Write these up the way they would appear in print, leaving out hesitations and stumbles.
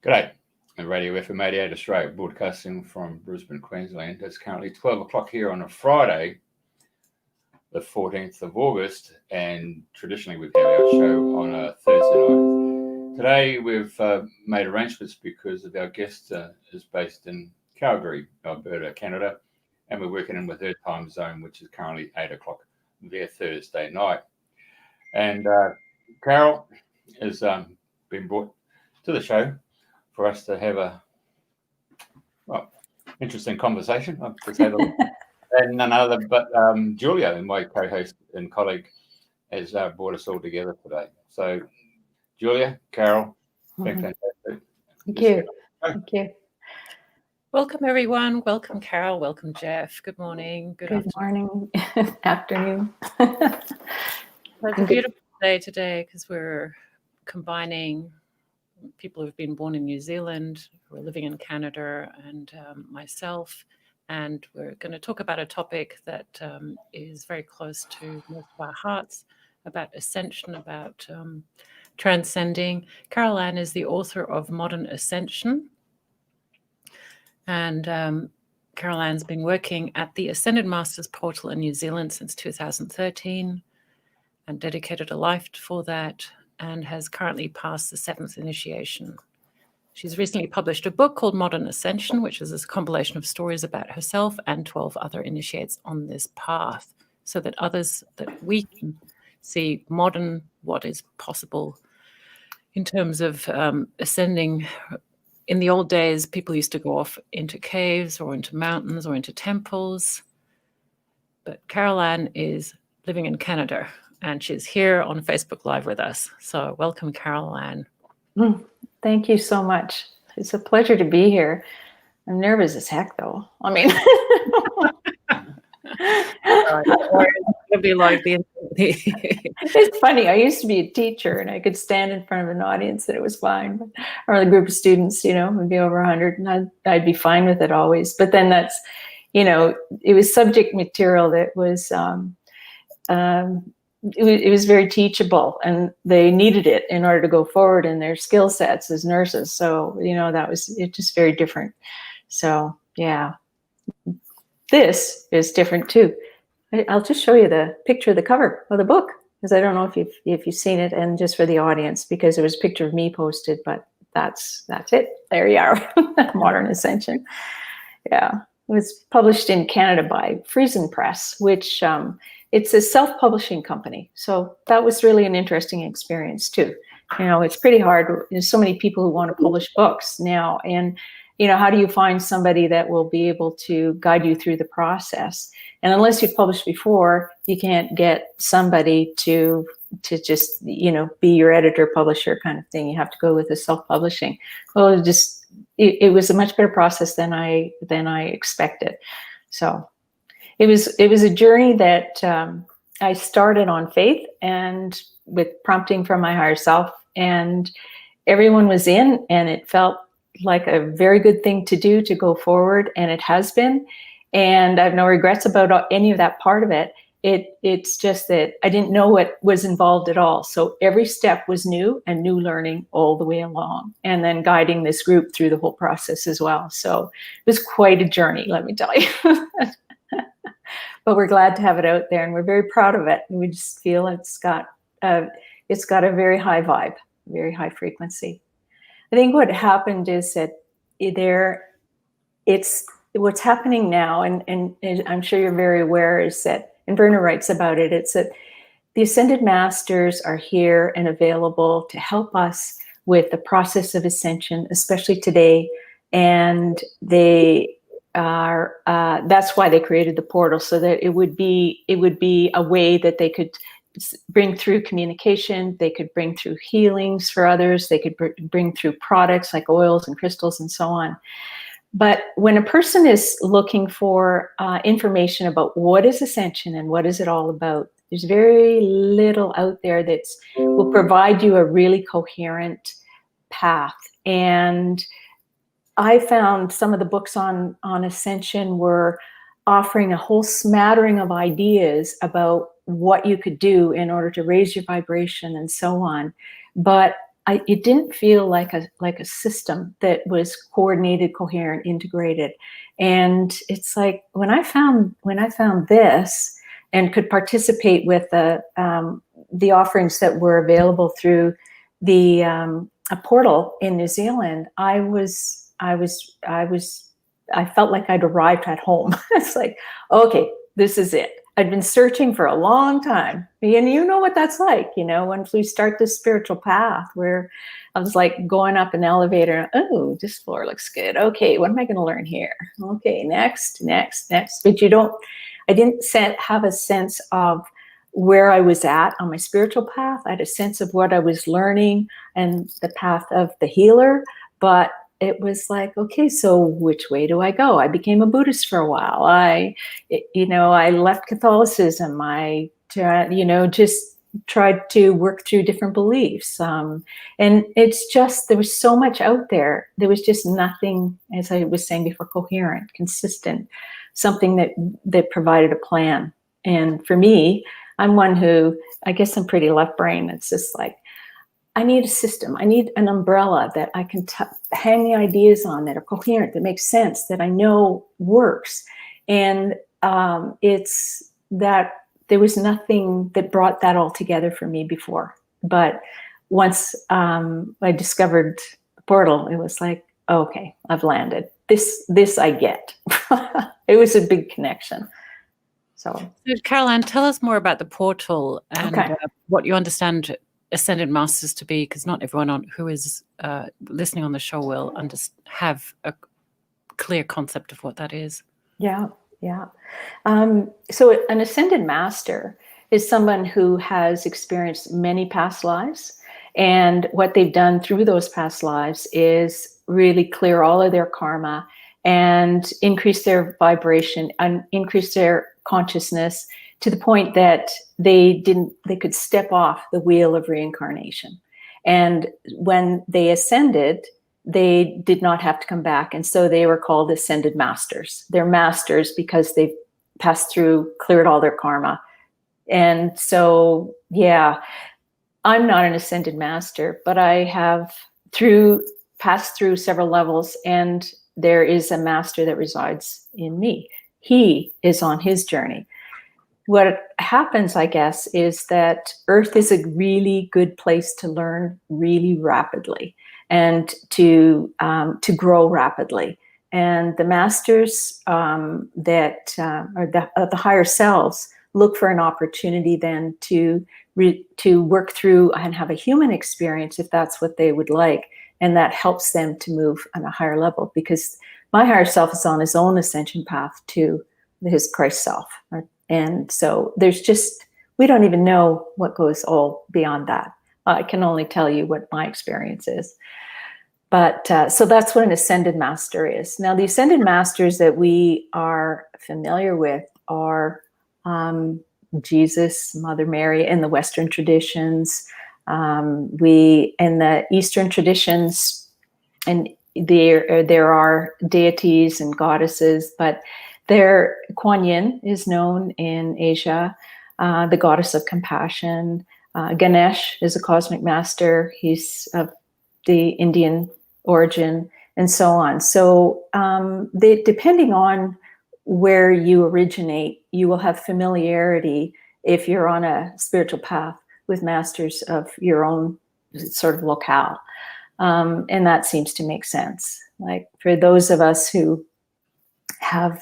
G'day, Radio FM 88 Australia, broadcasting from Brisbane, Queensland. It's currently 12 o'clock here on a Friday, the 14th of August, and traditionally we have our show on a Thursday night. Today we've made arrangements because our guest is based in Calgary, Alberta, Canada, and we're working in with her time zone, which is currently 8 o'clock their Thursday night. And Carol has been brought to the show for us to have a interesting conversation, to say the least. And none other but Julia, my co-host and colleague, has brought us all together today. So, Julia, Carol, been fantastic. Thank you. Thank you. Welcome, everyone. Welcome, Carol. Welcome, Jeff. Good morning. Good morning. Afternoon. It's a beautiful day today because we're combining people who've been born in New Zealand, who are living in Canada, and myself. And we're going to talk about a topic that is very close to most of our hearts, about ascension, about transcending. Carol Anne is the author of Modern Ascension. And Carol Anne's been working at the Ascended Masters Portal in New Zealand since 2013 and dedicated a life for that, and has currently passed the 7th initiation. She's recently published a book called Modern Ascension, which is a compilation of stories about herself and 12 other initiates on this path, so that we can see modern, what is possible in terms of ascending. In the old days, people used to go off into caves or into mountains or into temples. But Carol Anne is living in Canada, and she's here on Facebook Live with us. So welcome, Carol Anne. Thank you so much. It's a pleasure to be here. I'm nervous as heck, though. I mean, it'll be like it's funny. I used to be a teacher, and I could stand in front of an audience, and it was fine. Or a group of students, would be over 100, and I'd be fine with it always. But then that's, it was subject material that was. It was very teachable, and they needed it in order to go forward in their skill sets as nurses. So, that was just very different. So, yeah, this is different too. I'll just show you the picture of the cover of the book, because I don't know if you've seen it, and just for the audience, because there was a picture of me posted, but that's it. There you are, Modern Ascension. Yeah, it was published in Canada by Friesen Press, which it's a self-publishing company. So that was really an interesting experience too. It's pretty hard. There's so many people who want to publish books now. And, how do you find somebody that will be able to guide you through the process? And unless you've published before, you can't get somebody to just, be your editor, publisher kind of thing. You have to go with the self-publishing. Well, it was a much better process than I expected. So it was a journey that I started on faith and with prompting from my higher self, and everyone was in, and it felt like a very good thing to do, to go forward, and it has been. And I have no regrets about any of that part of it. It's just that I didn't know what was involved at all. So every step was new and new learning all the way along, and then guiding this group through the whole process as well. So it was quite a journey, let me tell you. But we're glad to have it out there, and we're very proud of it. And we just feel it's got a very high vibe, very high frequency. I think what happened is that what's happening now, and I'm sure you're very aware, is that, and Verna writes about it, it's that the Ascended Masters are here and available to help us with the process of ascension, especially today. And they are, that's why they created the portal, so that it would be a way that they could bring through communication, they could bring through healings for others, they could bring through products like oils and crystals and so on. But when a person is looking for information about what is ascension and what is it all about, there's very little out there that will provide you a really coherent path. And I found some of the books on ascension were offering a whole smattering of ideas about what you could do in order to raise your vibration and so on. But it didn't feel like a system that was coordinated, coherent, integrated. And it's like when I found this and could participate with the offerings that were available through the a portal in New Zealand, I felt like I'd arrived at home. It's like, okay, this is it. I'd been searching for a long time. And you know what that's like, once we start this spiritual path where I was like going up an elevator. Oh, this floor looks good. Okay, what am I going to learn here? Okay, next. But I didn't have a sense of where I was at on my spiritual path. I had a sense of what I was learning and the path of the healer, but it was like, okay, so which way do I go? I became a Buddhist for a while. I left Catholicism. I, just tried to work through different beliefs. And it's just, there was so much out there. There was just nothing, as I was saying before, coherent, consistent, something that provided a plan. And for me, I'm one who, I guess I'm pretty left brain. It's just like, I need a system. I need an umbrella that I can hang the ideas on that are coherent, that makes sense, that I know works. And it's that there was nothing that brought that all together for me before. But once I discovered the portal, it was like, okay, I've landed. This I get. It was a big connection. So Carol Anne, tell us more about the portal and what you understand Ascended Masters to be, because not everyone who is listening on the show will have a clear concept of what that is. Yeah. So an Ascended Master is someone who has experienced many past lives, and what they've done through those past lives is really clear all of their karma and increase their vibration and increase their consciousness to the point that they could step off the wheel of reincarnation. And when they ascended, they did not have to come back. And so they were called Ascended Masters. They're masters because they've passed through, cleared all their karma. And so, yeah, I'm not an Ascended Master, but I have passed through several levels, and there is a master that resides in me. He is on his journey. What happens, I guess, is that Earth is a really good place to learn really rapidly and to grow rapidly. And the masters that are the higher selves look for an opportunity then to work through and have a human experience if that's what they would like. And that helps them to move on a higher level, because my higher self is on his own ascension path to his Christ self. And so we don't even know what goes all beyond that. I can only tell you what my experience is. But so that's what an Ascended Master is. Now, the Ascended Masters that we are familiar with are Jesus, Mother Mary in the Western traditions. In the Eastern traditions, and there are deities and goddesses, but Kuan Yin is known in Asia, the goddess of compassion. Ganesh is a cosmic master. He's of the Indian origin, and so on. So depending on where you originate, you will have familiarity if you're on a spiritual path with masters of your own sort of locale. And that seems to make sense. Like for those of us who have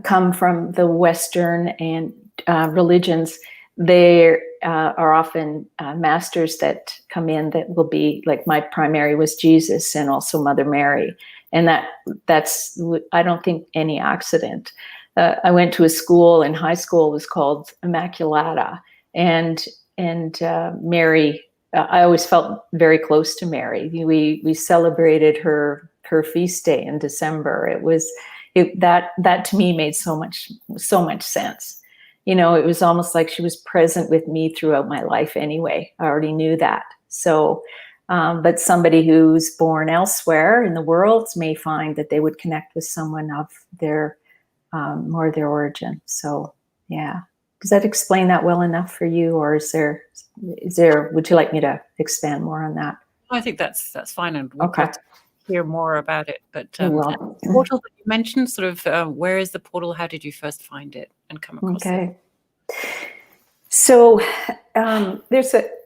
come from the Western and religions, there are often masters that come in that will be like, my primary was Jesus and also Mother Mary. And that's, I don't think, any accident. I went to a school in high school, it was called Immaculata. And Mary, I always felt very close to Mary. We celebrated her feast day in December. That to me made so much sense. It was almost like she was present with me throughout my life anyway. I already knew that. So, but somebody who's born elsewhere in the world may find that they would connect with someone of their origin. So, yeah. Does that explain that well enough for you, or is there, would you like me to expand more on that? I think that's fine, and we'd Okay. love to hear more about it. But You will. the portal that you mentioned, sort of, where is the portal? How did you first find it and come across it? Okay. So I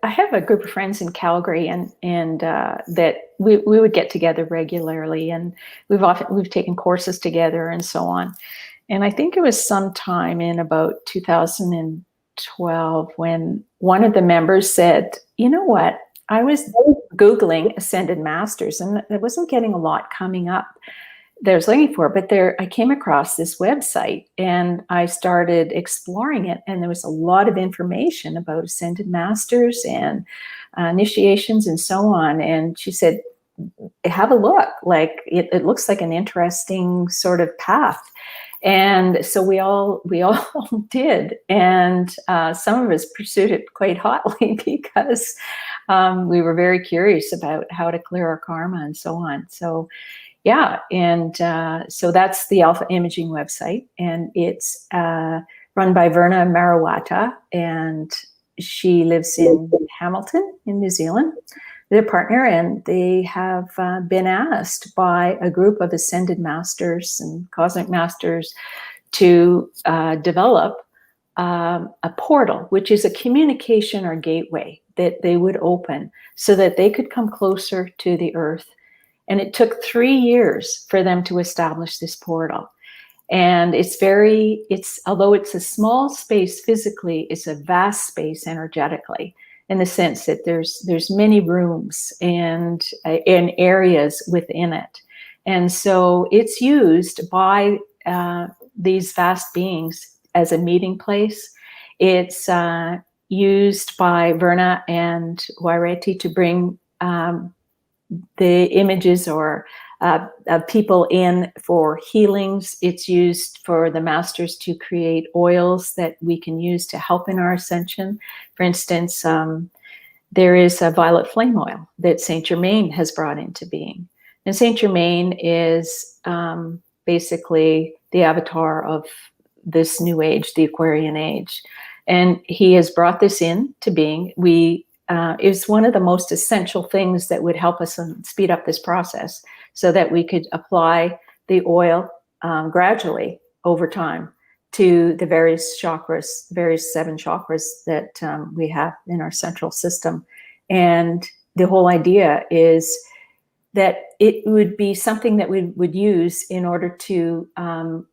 have a group of friends in Calgary, and that we would get together regularly, and we've taken courses together and so on. And I think it was sometime in about 2012 when one of the members said, "You know what? I was Googling Ascended Masters, and I wasn't getting a lot coming up that I was looking for, but I came across this website, and I started exploring it, and there was a lot of information about Ascended Masters and initiations and so on." And she said, "Have a look. Like it looks like an interesting sort of path." And so we all did, and some of us pursued it quite hotly because we were very curious about how to clear our karma and so on. So yeah, and so that's the Alpha Imaging website, and it's run by Verna Marikuta, and she lives in Hamilton in New Zealand. Their partner, and they have been asked by a group of Ascended Masters and Cosmic Masters to develop a portal, which is a communication or gateway that they would open so that they could come closer to the Earth. And it took 3 years for them to establish this portal. And although it's a small space physically, it's a vast space energetically, in the sense that there's many rooms and areas within it. And so it's used by these vast beings as a meeting place. It's used by Verna and Waireti to bring the images or people in for healings. It's used for the masters to create oils that we can use to help in our ascension. For instance, there is a violet flame oil that Saint Germain has brought into being. And Saint Germain is basically the avatar of this new age, the Aquarian age. And he has brought this into being. It's one of the most essential things that would help us speed up this process so that we could apply the oil gradually over time to the various chakras, various 7 chakras that we have in our central system. And the whole idea is that it would be something that we would use in order to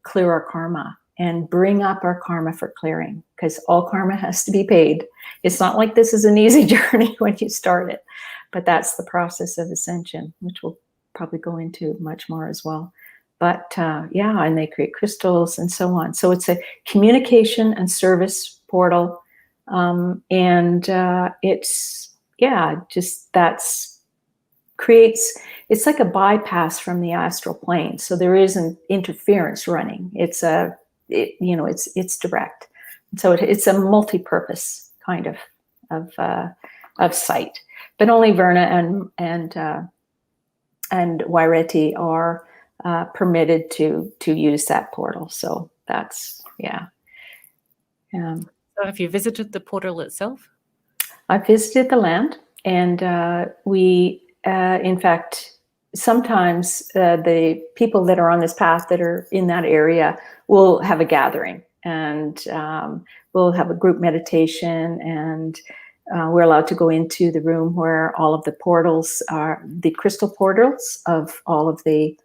clear our karma and bring up our karma for clearing, because all karma has to be paid. It's not like this is an easy journey when you start it, but that's the process of ascension, which we'll probably go into much more as well. But yeah, and they create crystals and so on. So it's a communication and service portal. It's, yeah, just it's like a bypass from the astral plane. So there isn't interference running. It's it's direct. So it's a multi-purpose kind of site. But only Verna and Waireti are permitted to use that portal. So that's, yeah. So have you visited the portal itself? I visited the land, and we, in fact, sometimes the people that are on this path that are in that area will have a gathering, and we'll have a group meditation, and we're allowed to go into the room where all of the portals are, the crystal portals of all of the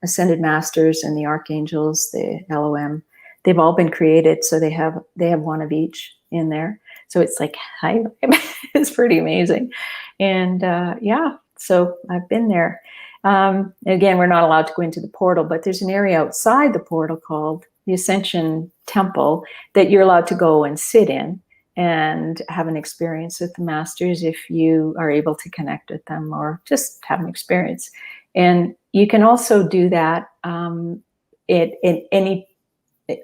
Ascended Masters and the Archangels, the LOM. They've all been created, so they have one of each in there. So it's like, hi, it's pretty amazing. And yeah, so I've been there. Again, we're not allowed to go into the portal, but there's an area outside the portal called the Ascension Temple that you're allowed to go and sit in and have an experience with the masters if you are able to connect with them, or just have an experience. And you can also do that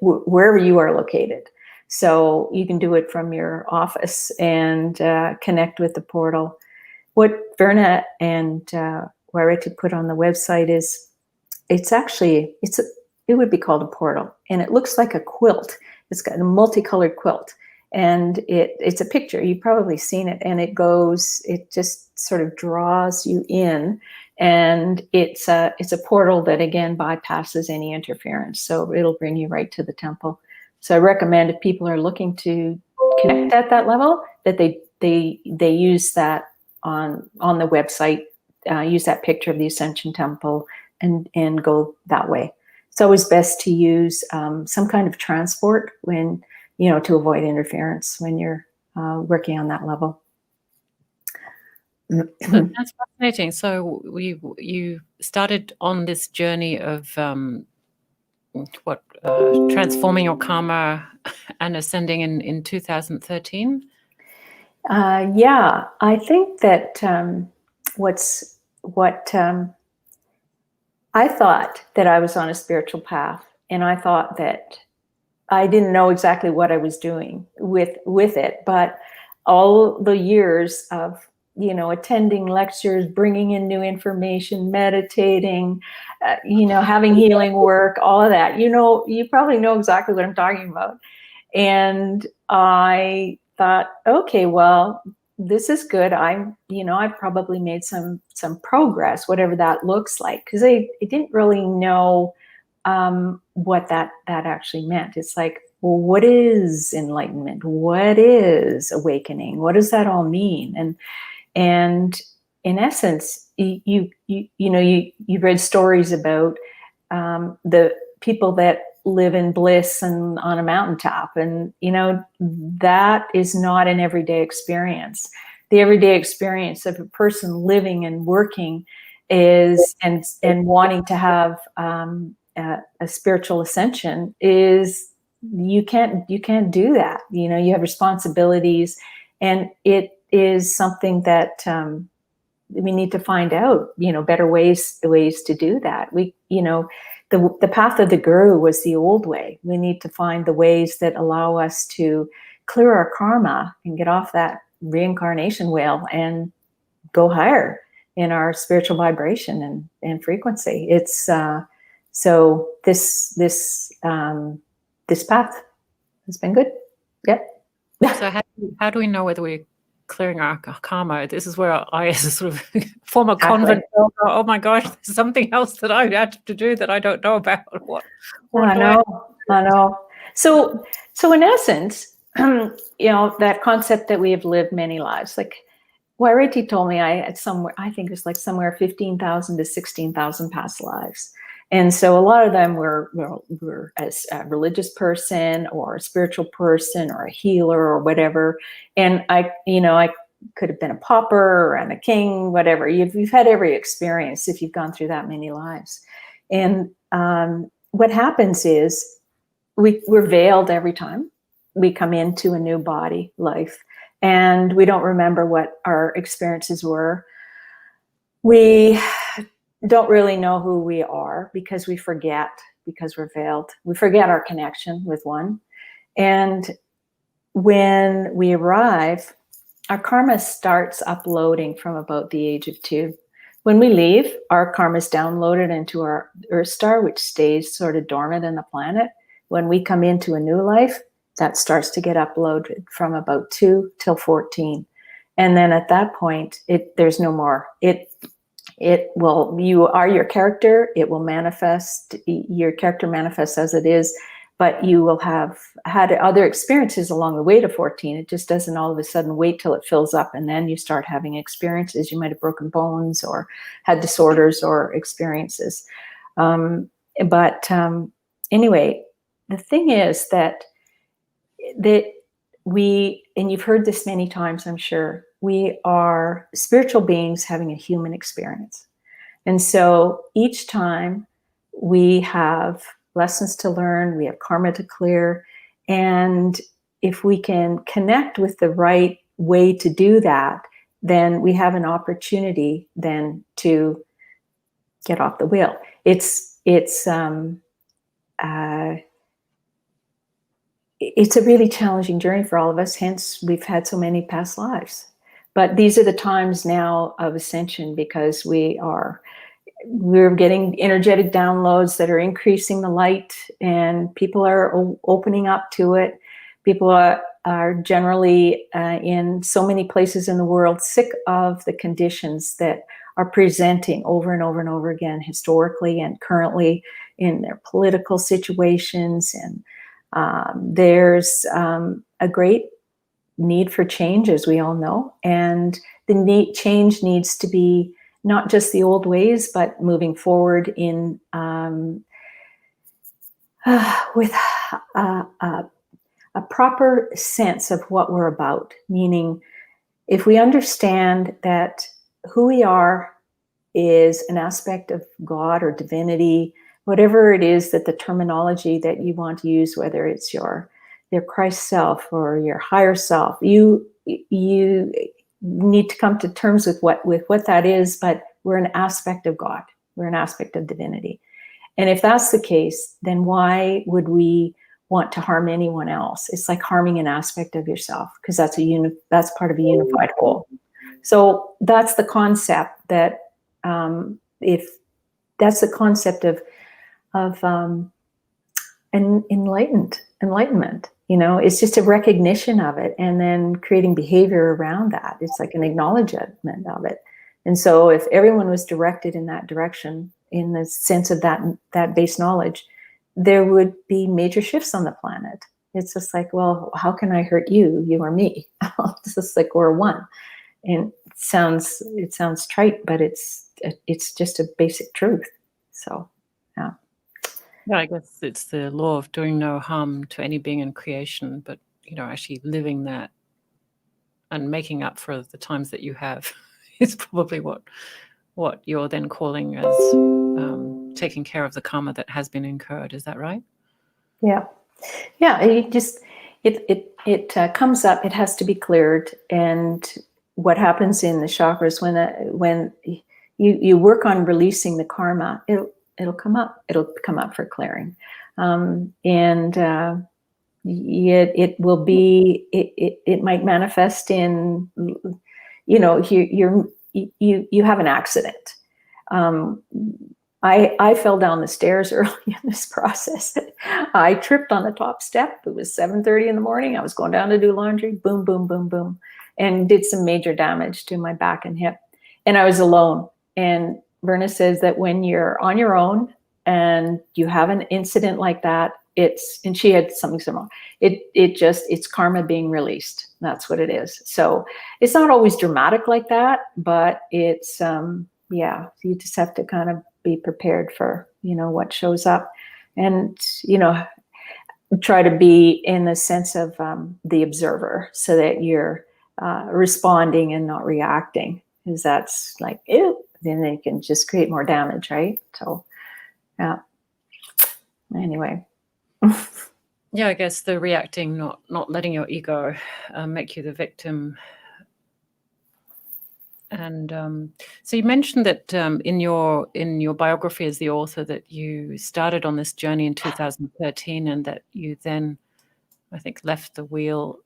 wherever you are located. So you can do it from your office and connect with the portal. What Verna and Waireti put on the website is, it would be called a portal, and it looks like a quilt. it's got a multicolored quilt, and it's a picture. You've probably seen it, and it just sort of draws you in, and it's a portal that again bypasses any interference, so it'll bring you right to the temple. So I recommend if people are looking to connect at that level, that they use that on the website, use that picture of the Ascension Temple, and go that way. It's always best to use some kind of transport when, to avoid interference when you're working on that level. That's fascinating. So you started on this journey of transforming your karma and ascending in 2013? Yeah, I think that I thought that I was on a spiritual path, and I thought that I didn't know exactly what I was doing with it, but all the years of attending lectures, bringing in new information, meditating, having healing work, all of that, you probably know exactly what I'm talking about. And I thought, okay, well, this is good. I've probably made some progress, whatever that looks like, because I didn't really know what that actually meant. It's like, well, what is enlightenment? What is awakening? What does that all mean? And in essence, you read stories about the people that live in bliss and on a mountaintop, and that is not an everyday experience. The everyday experience of a person living and working is and wanting to have a spiritual ascension is you can't do that. You have responsibilities, and it is something that we need to find out, better ways to do that. The path of the guru was the old way. We need to find the ways that allow us to clear our karma and get off that reincarnation wheel and go higher in our spiritual vibration and frequency. It's so this path has been good. Yep. So how do we know whether we're clearing our karma? This is where I, as a sort of former convent girl, go, oh my gosh, there's something else that I have to do that I don't know about. What I know. So in essence, that concept that we have lived many lives, like Waireti told me, I think it was like somewhere 15,000 to 16,000 past lives. And so a lot of them were as a religious person or a spiritual person or a healer or whatever. And I could have been a pauper and a king, whatever. You've had every experience if you've gone through that many lives. And what happens is we're veiled every time we come into a new body life, and we don't remember what our experiences were. We don't really know who we are because we forget, because we're veiled. We forget our connection with one. And when we arrive, our karma starts uploading from about the age of 2. When we leave, our karma is downloaded into our Earth star, which stays sort of dormant in the planet. When we come into a new life, that starts to get uploaded from about 2 till 14. And then at that point, there's no more. You are your character. It will manifest. Your character manifests as it is, but you will have had other experiences along the way to 14. It just doesn't all of a sudden wait till it fills up, and then you start having experiences. You might have broken bones or had disorders or experiences. Anyway, the thing is that we, and you've heard this many times, I'm sure, we are spiritual beings having a human experience. And so each time we have lessons to learn, we have karma to clear. And if we can connect with the right way to do that, then we have an opportunity then to get off the wheel. It's a really challenging journey for all of us. Hence, we've had so many past lives. But these are the times now of ascension, because we are we're getting energetic downloads that are increasing the light, and people are opening up to it. People are generally in so many places in the world sick of the conditions that are presenting over and over and over again, historically and currently, in their political situations. And there's a great need for change, as we all know. And the change needs to be not just the old ways, but moving forward in with a proper sense of what we're about. Meaning, if we understand that who we are is an aspect of God or divinity, whatever it is that the terminology that you want to use, whether it's your Christ self or your higher self, you need to come to terms with what that is. But we're an aspect of God. We're an aspect of divinity. And if that's the case, then why would we want to harm anyone else? It's like harming an aspect of yourself, because that's part of a unified whole. So that's the concept that if that's the concept of enlightenment, it's just a recognition of it, and then creating behavior around that. It's like an acknowledgement of it. And so if everyone was directed in that direction, in the sense of that base knowledge, there would be major shifts on the planet. It's just like, well, how can I hurt you? You or me? It's just like we're one. And it sounds trite, but it's just a basic truth. So, yeah. Yeah, I guess it's the law of doing no harm to any being in creation, but actually living that and making up for the times that you have is probably what you're then calling as taking care of the karma that has been incurred. Is that right? Yeah. It comes up. It has to be cleared. And what happens in the chakras when you work on releasing the karma, it'll come up. It'll come up for clearing, and it will be. It might manifest in, you have an accident. I fell down the stairs early in this process. I tripped on the top step. It was 7:30 in the morning. I was going down to do laundry. Boom, boom, boom, boom, and did some major damage to my back and hip. And I was alone. And Verna says that when you're on your own and you have an incident like that, and she had something similar. It's karma being released. That's what it is. So it's not always dramatic like that, but it's, you just have to kind of be prepared for, what shows up, and, try to be in the sense of the observer, so that you're responding and not reacting, because that's like, ew, then they can just create more damage, right? So, yeah. Anyway. Yeah, I guess the reacting, not letting your ego make you the victim. And so you mentioned that in your biography as the author, that you started on this journey in 2013, and that you then, I think, left the wheel,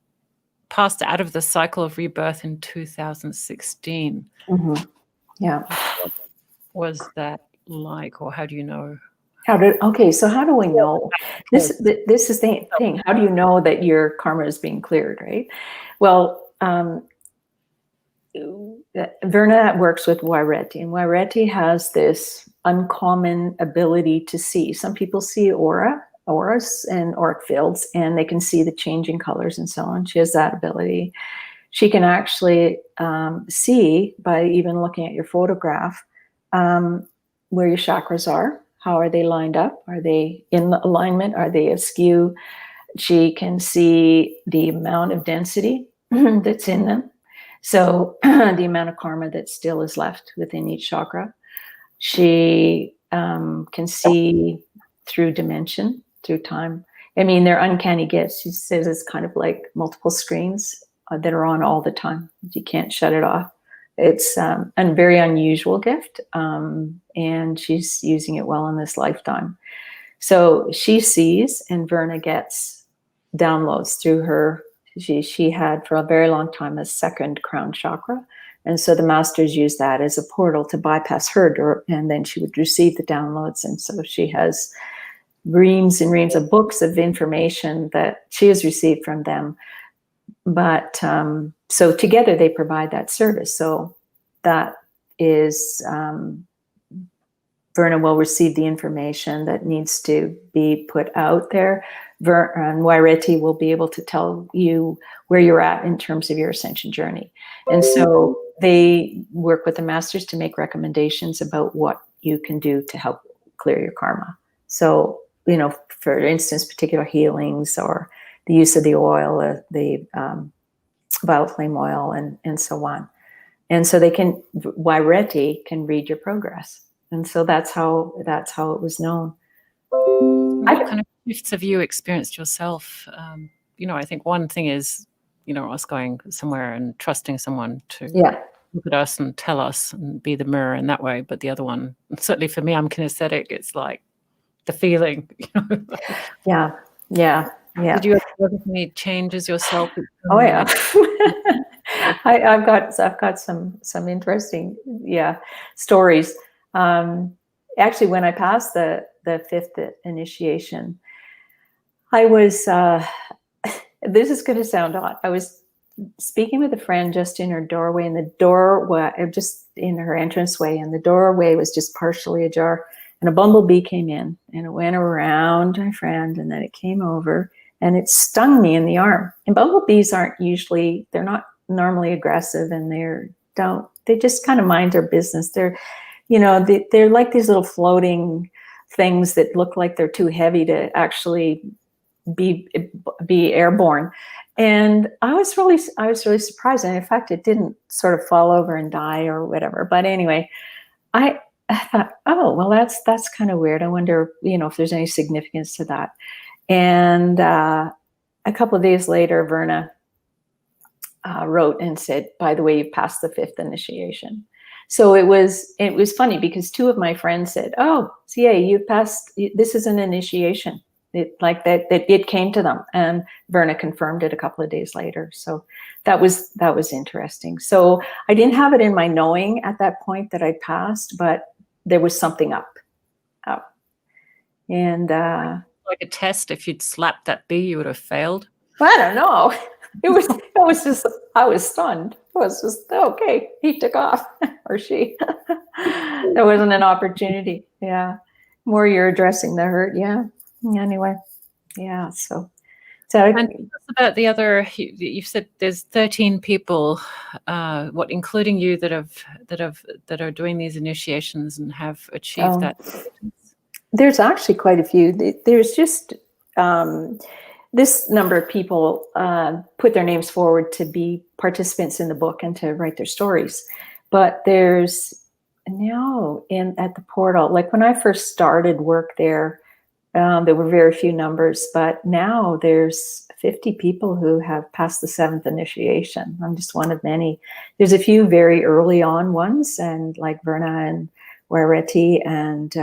passed out of the cycle of rebirth in 2016. Mm-hmm. Yeah. What was that like, or how do you know? So how do we know? This is the thing. How do you know that your karma is being cleared, right? Well, Verna works with Waireti, and Waireti has this uncommon ability to see. Some people see auras and auric fields, and they can see the changing colors and so on. She has that ability. She can actually see, by even looking at your photograph, where your chakras are. How are they lined up? Are they in alignment? Are they askew? She can see the amount of density that's in them. So the amount of karma that still is left within each chakra. She can see through dimension, through time. I mean, they're uncanny gifts. She says it's kind of like multiple screens that are on all the time. You can't shut it off. It's a very unusual gift, and she's using it well in this lifetime. So she sees, and Verna gets downloads through her. She had for a very long time a second crown chakra And so the masters use that as a portal to bypass her, and then she would receive the downloads. And so she has reams and reams of books of information that she has received from them. But so together they provide that service. So that is, Verna will receive the information that needs to be put out there. And Waireti will be able to tell you where you're at in terms of your ascension journey. And so they work with the masters to make recommendations about what you can do to help clear your karma. So, you know, for instance, particular healings or the use of the oil, the violet flame oil, and so on. And so Waireti can read your progress. And so that's how it was known. What kind of shifts have you experienced yourself? You know, I think one thing is, you know, us going somewhere and trusting someone to look at us and tell us and be the mirror in that way. But the other one, certainly for me, I'm kinesthetic. It's like the feeling. You know? Yeah. Did you have any changes yourself? Oh yeah. I've got some interesting stories. Actually, when I passed the fifth initiation, I was this is going to sound odd. I was speaking with a friend just in her doorway, and the doorway, just in her entranceway, and the doorway was just partially ajar, and a bumblebee came in, and it went around my friend, and then it came over, and it stung me in the arm. And bumblebees they're not normally aggressive, and they just kind of mind their business. They're, you know, they're like these little floating things that look like they're too heavy to actually be airborne. And I was really surprised. And in fact, it didn't sort of fall over and die or whatever. But anyway, I thought, oh, well, that's kind of weird. I wonder, you know, if there's any significance to that. And a couple of days later, Verna wrote and said, by the way, you passed the fifth initiation. So it was funny because two of my friends said, oh, CA, you passed, this is an initiation. It came to them, and Verna confirmed it a couple of days later. So that was interesting. So I didn't have it in my knowing at that point that I passed, but there was something up. And like a test, if you'd slapped that bee, you would have failed. I don't know. It was just, I was stunned. It was just, okay, he took off, or she. There wasn't an opportunity. Yeah. More you're addressing the hurt. Yeah. Anyway. Yeah. So and tell us about the other, you've said there's 13 people, including you that are doing these initiations and have achieved that. There's actually quite a few. There's just, this number of people put their names forward to be participants in the book and to write their stories. But there's now at the portal, like when I first started work there were very few numbers, but now there's 50 people who have passed the seventh initiation. I'm just one of many. There's a few very early on ones, and like Verna and Waireti, and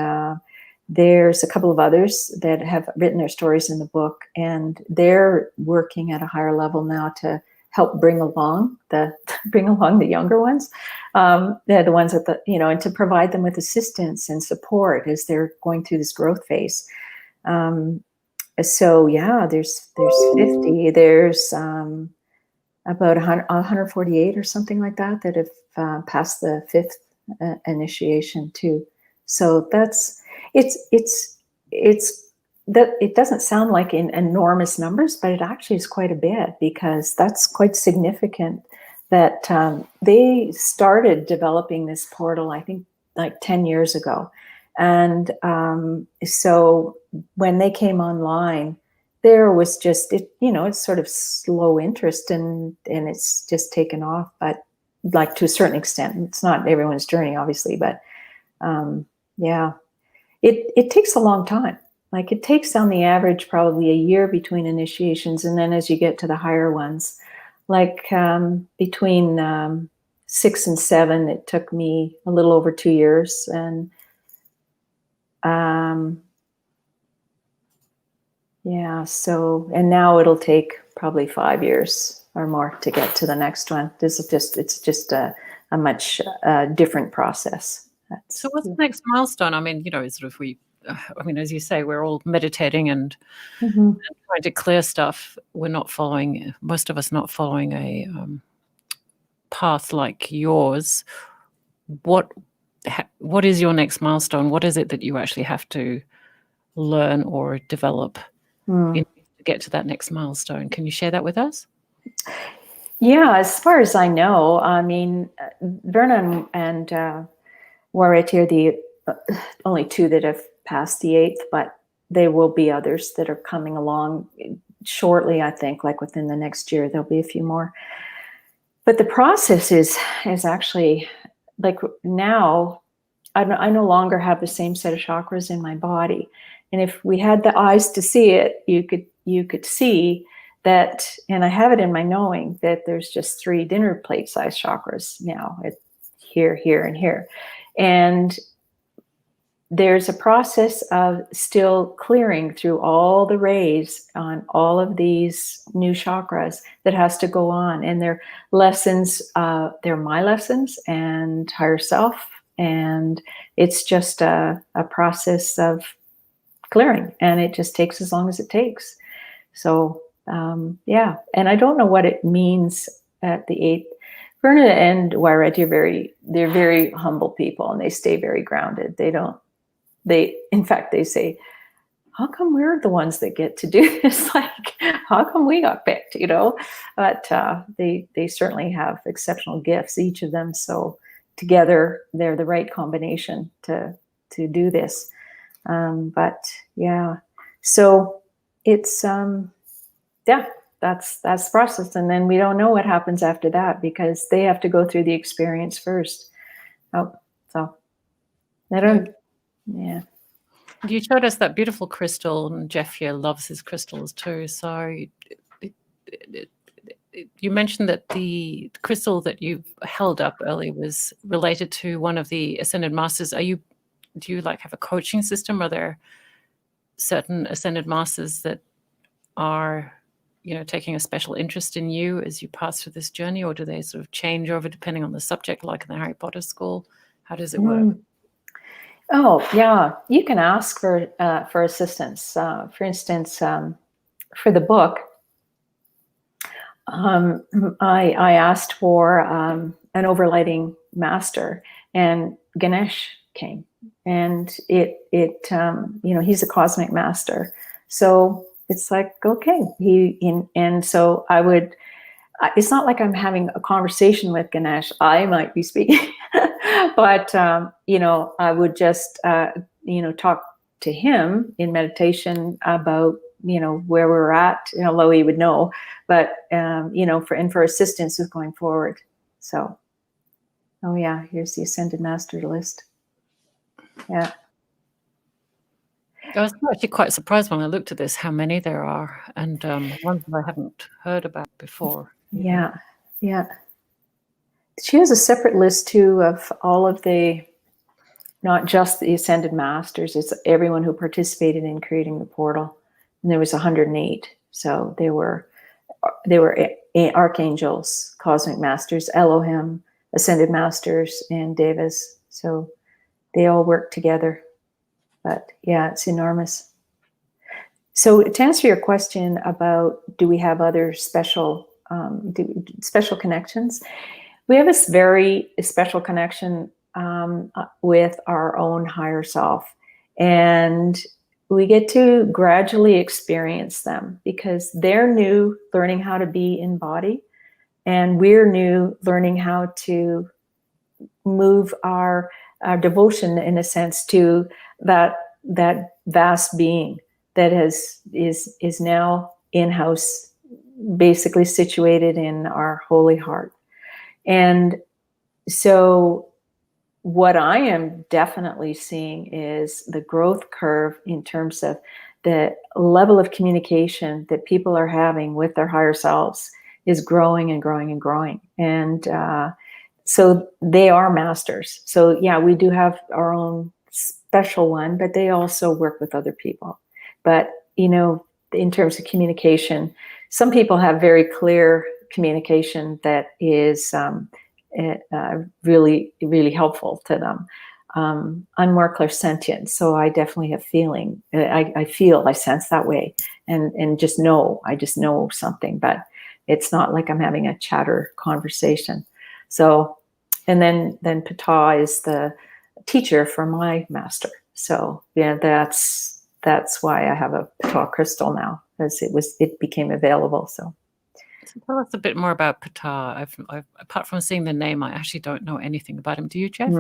there's a couple of others that have written their stories in the book, and they're working at a higher level now to help bring along the younger ones. They're the ones and to provide them with assistance and support as they're going through this growth phase. So yeah, there's 50. There's about 148 or something like that have passed the fifth initiation too. So it doesn't sound like in enormous numbers, but it actually is quite a bit, because that's quite significant that they started developing this portal, I think, like 10 years ago. And so when they came online, there was just, it's sort of slow interest, and it's just taken off, but like to a certain extent. It's not everyone's journey, obviously, but yeah, it takes a long time. Like it takes on the average probably a year between initiations, and then as you get to the higher ones, like between 6 and 7, it took me a little over 2 years, and yeah. So, and now it'll take probably 5 years or more to get to the next one. It's just a a much different process. So what's the next milestone? I mean, sort of as you say, we're all meditating and trying to clear stuff. Most of us not following a path like yours. What is your next milestone? What is it that you actually have to learn or develop to get to that next milestone? Can you share that with us? Yeah, as far as I know, I mean, Verna and Waireti are the only two that have passed the 8th, but there will be others that are coming along shortly, I think, like within the next year, there'll be a few more. But the process is actually, like now, I no longer have the same set of chakras in my body. And if we had the eyes to see it, you could see that, and I have it in my knowing, that there's just 3 dinner plate size chakras now, here, here, and here. And there's a process of still clearing through all the rays on all of these new chakras that has to go on. And they're lessons, they're my lessons and higher self. And it's just a process of clearing. And it just takes as long as it takes. So, yeah. And I don't know what it means at the 8th. Verna and Waireti they're very humble people, and they stay very grounded. In fact, they say, how come we're the ones that get to do this? Like, how come we got picked, But they certainly have exceptional gifts, each of them. So together, they're the right combination to do this. But yeah, so it's, that's the process. And then we don't know what happens after that, because they have to go through the experience first. So I don't. Yeah. You showed us that beautiful crystal, and Jeff here loves his crystals too. So you mentioned that the crystal that you held up earlier was related to one of the Ascended Masters. Do you like have a coaching system? Are there certain Ascended Masters that are, taking a special interest in you as you pass through this journey, or do they sort of change over depending on the subject, like in the Harry Potter school? How does it work? Oh, yeah. You can ask for assistance. For instance, for the book, I asked for an overlighting master, and Ganesh came, and he's a cosmic master. So it's like, okay, and so I would. It's not like I'm having a conversation with Ganesh. I might be speaking, but I would just talk to him in meditation about where we're at. Although he would know, but for assistance with going forward. So, oh yeah, here's the Ascended Master list. Yeah. I was actually quite surprised when I looked at this, how many there are, and ones that I haven't heard about before. Yeah. She has a separate list too of all of not just the Ascended Masters, it's everyone who participated in creating the portal. And there was 108. So they were archangels, cosmic masters, Elohim, Ascended Masters, and Devas. So they all work together. But yeah, it's enormous. So to answer your question about, do we have other special connections? We have a very special connection with our own higher self, and we get to gradually experience them, because they're new, learning how to be in body, and we're new, learning how to move our devotion, in a sense, to that vast being that is now in-house, basically situated in our holy heart. And so what I am definitely seeing is the growth curve in terms of the level of communication that people are having with their higher selves is growing and growing and growing. And so they are masters. So yeah, we do have our own special one, but they also work with other people. But, in terms of communication, some people have very clear communication that is really, really helpful to them. I'm more clairsentient, so I definitely have feeling. I sense that way, and just know. I just know something, but it's not like I'm having a chatter conversation. So, and then Ptah is the teacher for my master. So yeah, that's why I have a Ptah crystal now, because it became available. So tell us a bit more about Ptah. I've apart from seeing the name, I actually don't know anything about him. Do you, Jeff?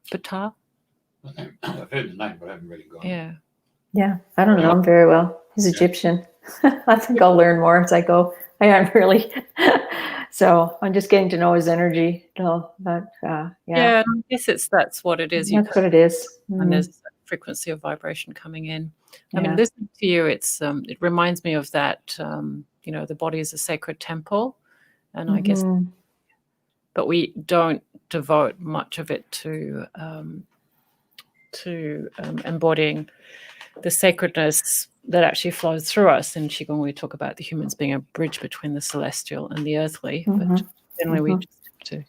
Ptah? I've heard the name, but I haven't really gone. Yeah, I don't know him very well. He's Egyptian. I think I'll learn more as I go. I aren't really. So I'm just getting to know his energy. But I guess that's what it is. That's what it is. And there's a frequency of vibration coming in. I mean, Yeah. listening to you, it reminds me of that. The body is a sacred temple, and I guess, but we don't devote much of it to embodying the sacredness that actually flows through us. In Qigong, we talk about the humans being a bridge between the celestial and the earthly, but generally we just have to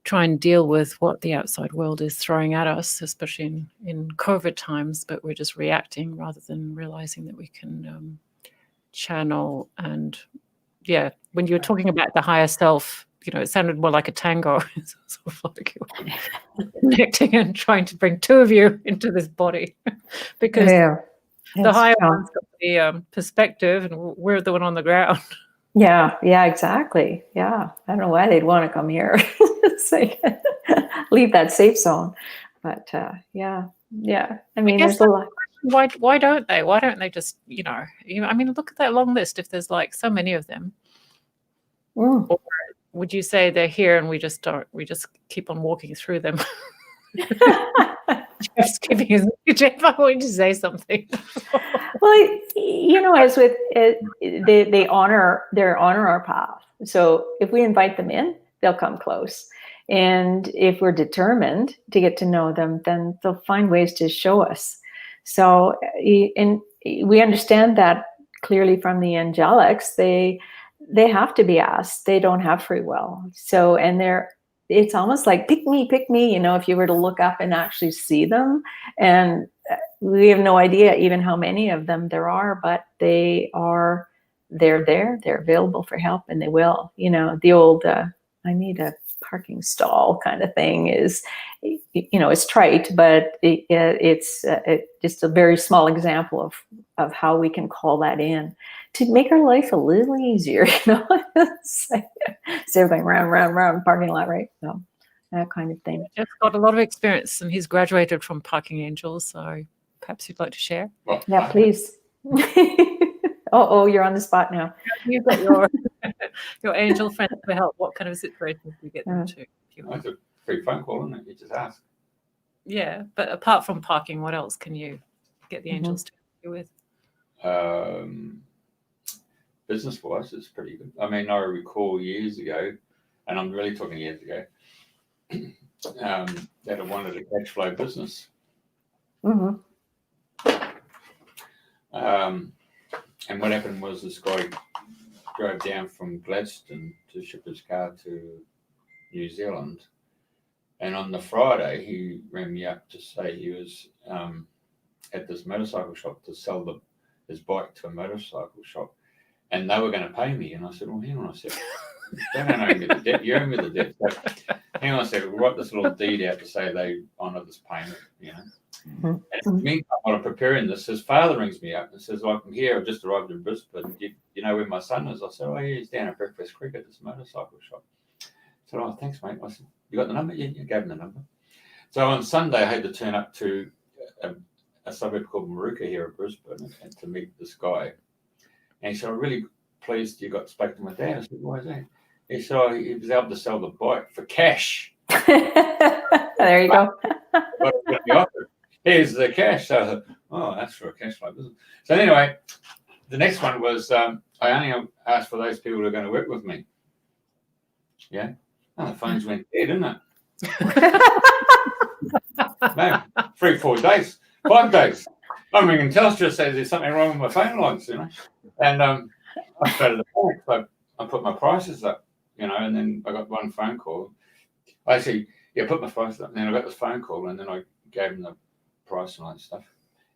try and deal with what the outside world is throwing at us, especially in COVID times, but we're just reacting rather than realizing that we can channel. And when you were talking about the higher self, it sounded more like a tango. It's sort of like you're connecting and trying to bring two of you into this body, because the higher one's got the perspective, and we're the one on the ground. Yeah, exactly. Yeah, I don't know why they'd want to come here. It's like, leave that safe zone. But yeah. I mean, there's a lot. Why don't they? Why don't they just, I mean, look at that long list. If there's like so many of them, or would you say they're here and we just keep on walking through them? Just kidding. Jeff, I wanted to say something. Well, as with they honor our path. So if we invite them in, they'll come close. And if we're determined to get to know them, then they'll find ways to show us. So, and we understand that clearly from the angelics. They have to be asked. They don't have free will. So, and it's almost like pick me, if you were to look up and actually see them. And we have no idea even how many of them there are, but they're there, they're available for help, and they will. The old I need a parking stall kind of thing is, it's trite, but it's just a very small example of how we can call that in to make our life a little easier. Instead of going round parking lot, right? So that kind of thing. Jeff's got a lot of experience, and he's graduated from Parking Angels, so perhaps you'd like to share. Yeah, please. You're on the spot now. You've got your angel friends to help. What kind of situations do you get them to? That's a free phone call, isn't it? You just ask. Yeah, but apart from parking, what else can you get the angels to help you with? Business-wise, it's pretty good. I mean, I recall years ago, and I'm really talking years ago, that I wanted a cash flow business. And what happened was this guy drove down from Gladstone to ship his car to New Zealand. And on the Friday, he rang me up to say he was at this motorcycle shop to sell his bike to a motorcycle shop. And they were going to pay me. And I said, well, hang on a second. They don't owe me the debt. You owe me the debt. So, hang on a second. We'll write this little deed out to say they honour this payment, And in the meantime, while I'm preparing this, his father rings me up and says, I'm here. I've just arrived in Brisbane. You know where my son is? I said, yeah, he's down at Breakfast Creek at this motorcycle shop. I said, thanks, mate. I said, you got the number? Yeah, you gave him the number. So on Sunday, I had to turn up to a suburb called Maruka here in Brisbane and to meet this guy. And he said, I'm really pleased you got spoken to my dad. I said, why is that? He said, he was able to sell the bike for cash. There you go. Here's the cash. So that's for a cash flow business. So anyway, the next one was I only asked for those people who are going to work with me. Yeah. The phones went dead, didn't it? Man, 3-4 days, 5 days. I mean, Telstra says there's something wrong with my phone lines, And I started to panic, so I put my prices up. you know, and then I got one phone call. I actually, put my price up, and then I got this phone call, and then I gave them the price and all that stuff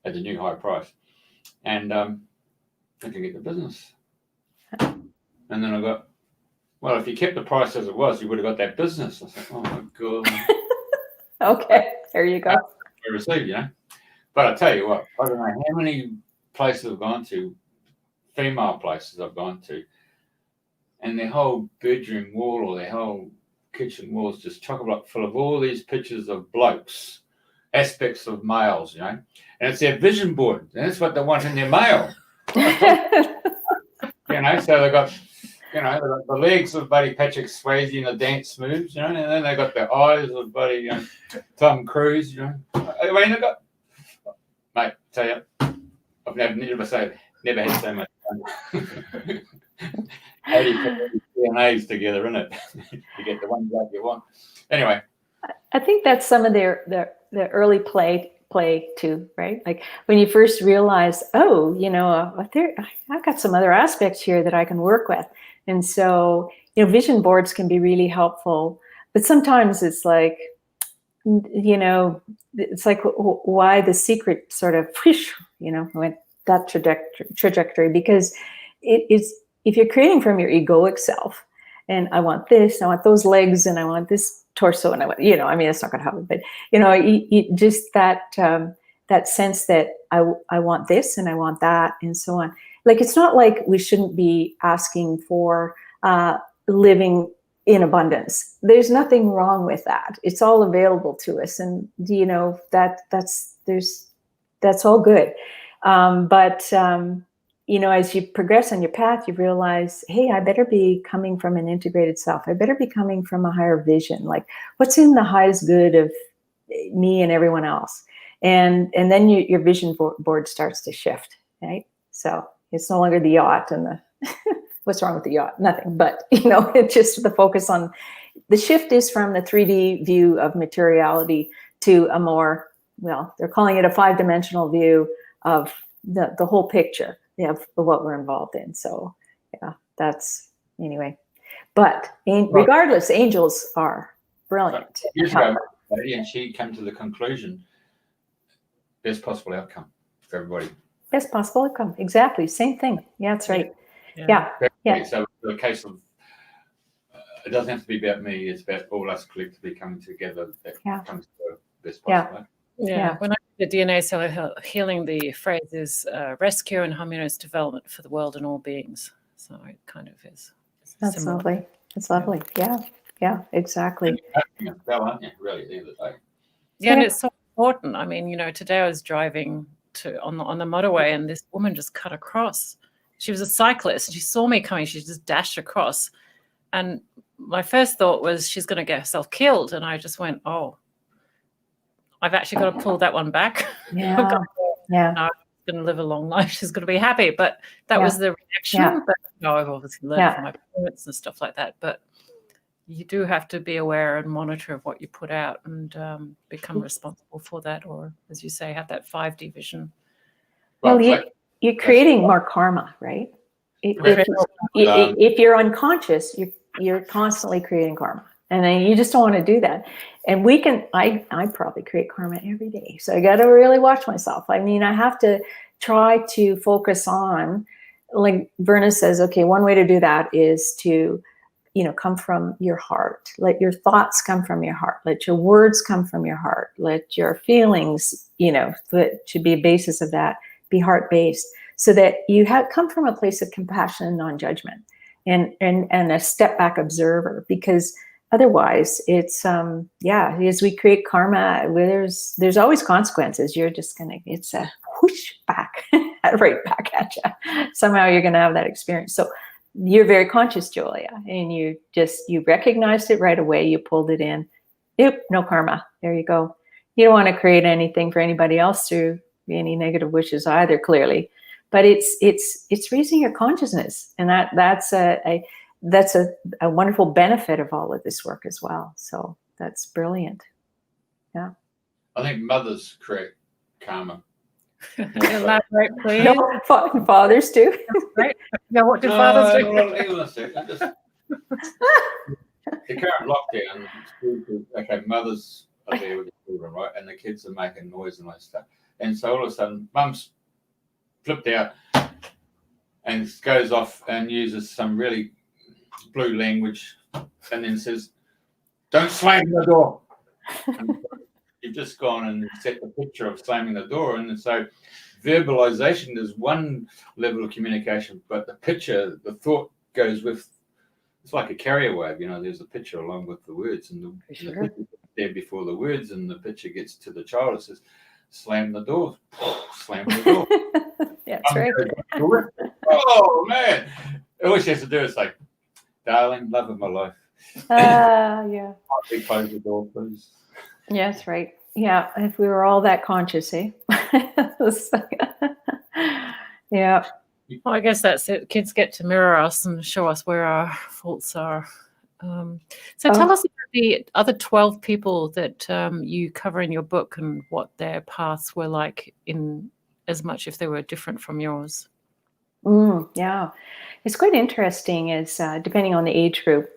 at the new high price, and I can get the business. And then I got, well, if you kept the price as it was, you would have got that business. I said, oh my God. Okay, there you go. I received, you know. But I tell you what, I don't know how many places I've gone to, female places I've gone to, and their whole bedroom wall or their whole kitchen wall is just chock-a-block full of all these pictures of blokes, aspects of males, you know. And it's their vision board. And that's what they want in their mail. You know, so they got, you know, they got the legs of Buddy Patrick Swayze in the dance moves, you know, and then they got the eyes of Buddy, you know, Tom Cruise, you know. I mean, they got, mate, tell you, I've never had so much fun. How do you put these DNAs together, innit? You get the one bloke you want. Anyway. I think that's some of the early play too, right? Like when you first realize, oh, you know, I've got some other aspects here that I can work with. And so, you know, vision boards can be really helpful, but sometimes it's like, you know, it's like why the secret sort of, you know, went that trajectory, because it is, if you're creating from your egoic self, and I want this, I want those legs, and I want this torso, and I want, you know, I mean, it's not going to happen, but you know, just that that sense that I want this and I want that, and so on. Like, it's not like we shouldn't be asking for living in abundance. There's nothing wrong with that. It's all available to us, and you know that's all good. But you know, as you progress on your path, you realize, hey, I better be coming from an integrated self. I better be coming from a higher vision. Like, what's in the highest good of me and everyone else? And then your vision board starts to shift, right? So it's no longer the yacht and the what's wrong with the yacht? Nothing. But you know, it's just the focus on the shift is from the 3D view of materiality to a more, well, they're calling it a 5-dimensional view of the whole picture. Of what we're involved in. So yeah, that's anyway. But regardless, angels are brilliant. Years ago, and she came to the conclusion, best possible outcome for everybody. Best possible outcome, exactly. Same thing. Yeah, that's right. Yeah. So the case of it doesn't have to be about me. It's about all us collectively coming together. That comes to the best possible outcome. Yeah. When I did DNA cellular healing, the phrase is rescue and harmonious development for the world and all beings. So it kind of is. That's similar. Lovely. That's lovely. Yeah, exactly. Aren't you? Really, at the end of the day. Yeah, and it's so important. I mean, you know, today I was driving on the motorway, and this woman just cut across. She was a cyclist. She saw me coming. She just dashed across. And my first thought was she's going to get herself killed. And I just went, oh, I've actually got to pull that one back. Yeah. No, she's going to live a long life. She's going to be happy. But that was the reaction. Yeah. But no, I've obviously learned from my parents and stuff like that. But you do have to be aware and monitor of what you put out and become responsible for that. Or, as you say, have that 5D vision. Well, you're creating more karma, right? If you're unconscious, you're constantly creating karma. And then you just don't want to do that. And I probably create karma every day. So I got to really watch myself. I mean, I have to try to focus on, like Verna says, okay, one way to do that is to, you know, come from your heart. Let your thoughts come from your heart. Let your words come from your heart. Let your feelings, you know, that should be a basis of that, be heart-based, so that you come from a place of compassion and non-judgment and a step back observer. Because otherwise, it's as we create karma, there's always consequences. You're just it's a whoosh back, right back at you. Somehow you're gonna have that experience. So you're very conscious, Julia, and you recognized it right away. You pulled it in. Yep, no karma. There you go. You don't want to create anything for anybody else through any negative wishes either, clearly. But it's raising your consciousness, and that's a wonderful benefit of all of this work as well. So that's brilliant. Yeah. I think mothers create karma. Elaborate, please. No, fathers too. Right. Yeah, what do fathers do? Well, The current lockdown, okay, mothers are there with the children, right? And the kids are making noise and all that stuff. And so all of a sudden, mum's flipped out and goes off and uses some really blue language and then says, "Don't slam the door." And you've just gone and set the picture of slamming the door. And so verbalization is one level of communication, but the picture, the thought goes with, it's like a carrier wave, there's a picture along with the words, and the picture there before the words, and the picture gets to the child. It says, "Slam the door, slam the door." Yeah, that's right. Oh man! All she has to do is say, "Darling, love of my life." Yeah. Please close the door, please. Yeah, that's right. Yeah, if we were all that conscious, eh? Yeah. Well, I guess that's it. Kids get to mirror us and show us where our faults are. So tell us about the other 12 people that you cover in your book and what their paths were like, in as much if they were different from yours. Yeah, it's quite interesting is depending on the age group,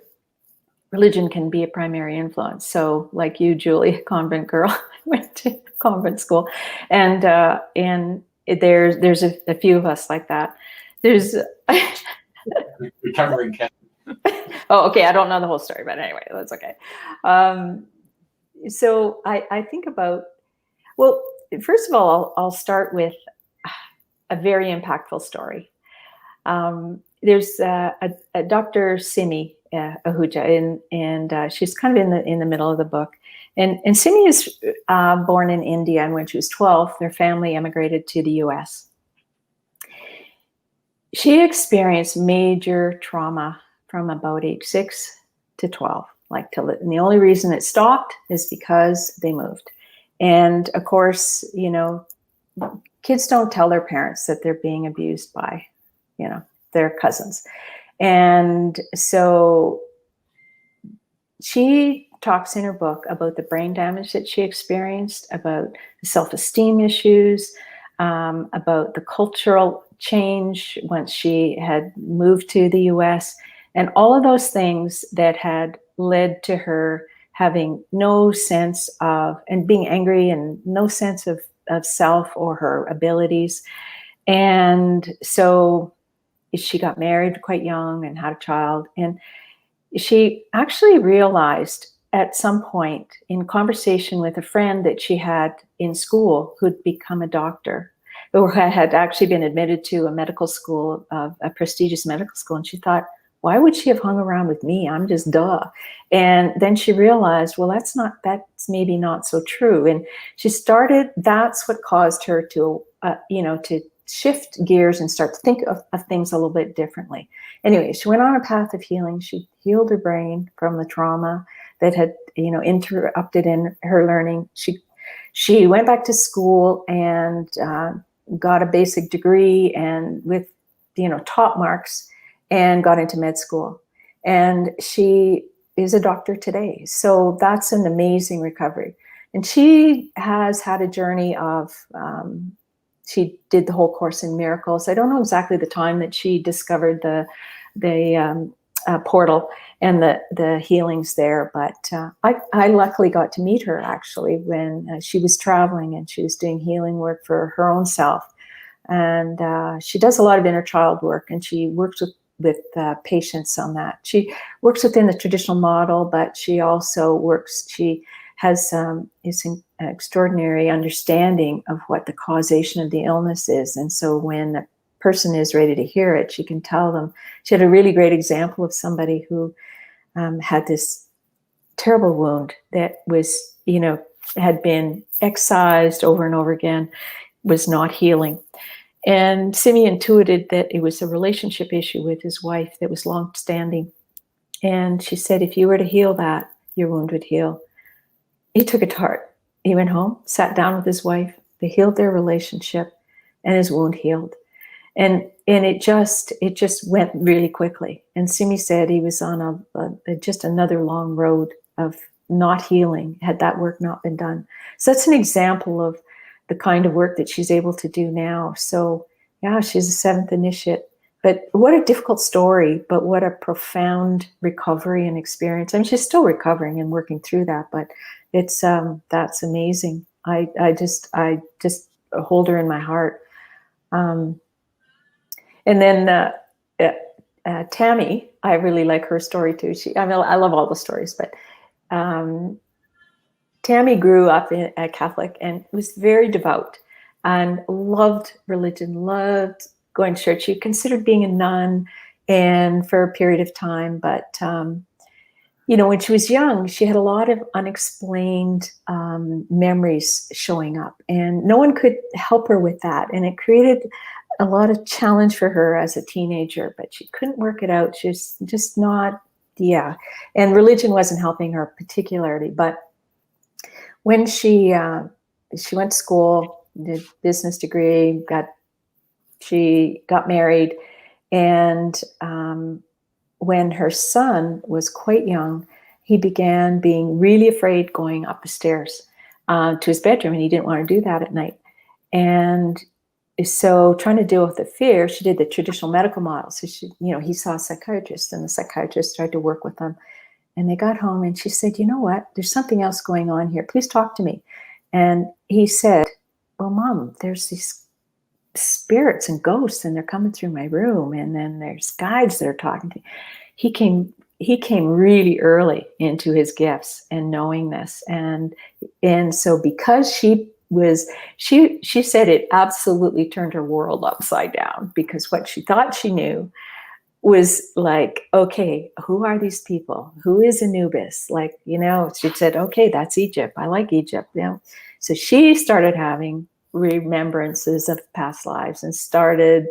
religion can be a primary influence. So like you, Julie, a convent girl, went to convent school, and there's a few of us like that. There's Recovering Catholic. Oh, okay. I don't know the whole story, but anyway, that's okay. So I think about, well, first of all, I'll start with a very impactful story. There's a Dr. Simi Ahuja, and she's kind of in the middle of the book. And Simi is born in India, and when she was 12, their family emigrated to the US. She experienced major trauma from about age 6 to 12, and the only reason it stopped is because they moved. And of course, kids don't tell their parents that they're being abused by, their cousins. And so she talks in her book about the brain damage that she experienced, about the self-esteem issues, about the cultural change once she had moved to the US, and all of those things that had led to her having no sense of, and being angry and no sense of self or her abilities. And so she got married quite young and had a child. And she actually realized at some point in conversation with a friend that she had in school who'd become a doctor, or had actually been admitted to a medical school, a prestigious medical school. And she thought, why would she have hung around with me? I'm just duh. And then she realized, well, that's maybe not so true. And she started, that's what caused her to, to shift gears and start to think of things a little bit differently. Anyway, she went on a path of healing. She healed her brain from the trauma that had, interrupted in her learning. She went back to school and got a basic degree and with, top marks, and got into med school. And she is a doctor today. So that's an amazing recovery. And she has had a journey of, she did the whole Course in Miracles. I don't know exactly the time that she discovered the portal and the healings there, but I luckily got to meet her actually when she was traveling and she was doing healing work for her own self. And she does a lot of inner child work, and she works with patients on that. She works within the traditional model, but she also she has this extraordinary understanding of what the causation of the illness is. And so when a person is ready to hear it, she can tell them. She had a really great example of somebody who had this terrible wound that was, had been excised over and over again, was not healing. And Simi intuited that it was a relationship issue with his wife that was long-standing. And she said, if you were to heal that, your wound would heal. He took it to heart. He went home, sat down with his wife. They healed their relationship, and his wound healed. And it just went really quickly. And Simi said he was on just another long road of not healing had that work not been done. So that's an example of the kind of work that she's able to do now. So yeah, she's a 7th initiate, but what a difficult story, but what a profound recovery and experience. I mean, she's still recovering and working through that, but it's that's amazing. I just hold her in my heart. And then Tammy, I really like her story too. I mean, I love all the stories, but Tammy grew up a Catholic and was very devout and loved religion, loved going to church. She considered being a nun and for a period of time, but when she was young, she had a lot of unexplained memories showing up, and no one could help her with that. And it created a lot of challenge for her as a teenager, but she couldn't work it out. She was just not, and religion wasn't helping her particularly. But when she went to school, did business degree, she got married, and when her son was quite young, he began being really afraid going up the stairs to his bedroom, and he didn't want to do that at night. And so, trying to deal with the fear, she did the traditional medical model. So he saw a psychiatrist, and the psychiatrist tried to work with him. And they got home, and she said, "You know what? There's something else going on here. Please talk to me." And he said, "Well, Mom, there's these spirits and ghosts, and they're coming through my room, and then there's guides that are talking to me." He came really early into his gifts and knowing this, and so because she said it absolutely turned her world upside down, because what she thought she knew was like, okay, who are these people? Who is Anubis? Like, she said, okay, that's Egypt. I like Egypt. So she started having remembrances of past lives and started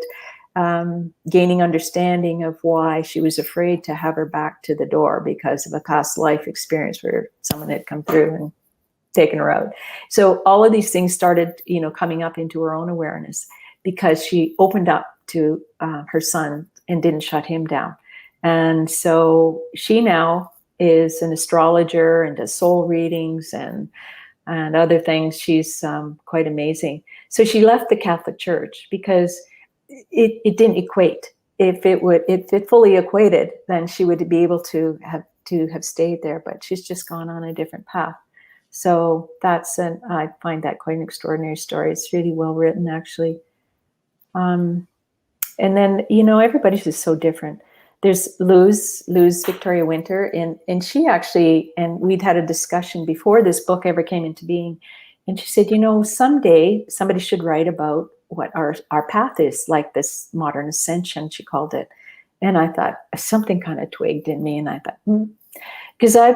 gaining understanding of why she was afraid to have her back to the door because of a past life experience where someone had come through and taken her out. So all of these things started, coming up into her own awareness because she opened up to her son and didn't shut him down. And so she now is an astrologer and does soul readings and other things. She's quite amazing. So she left the Catholic Church because it didn't equate. If it fully equated, then she would be able to have stayed there. But she's just gone on a different path. So I find that quite an extraordinary story. It's really well written, actually. And then, everybody's just so different. There's Luz Victoria Winter, and she actually, and we'd had a discussion before this book ever came into being, and she said, someday somebody should write about what our path is, like this modern ascension, she called it. And I thought, something kind of twigged in me, and I thought, because I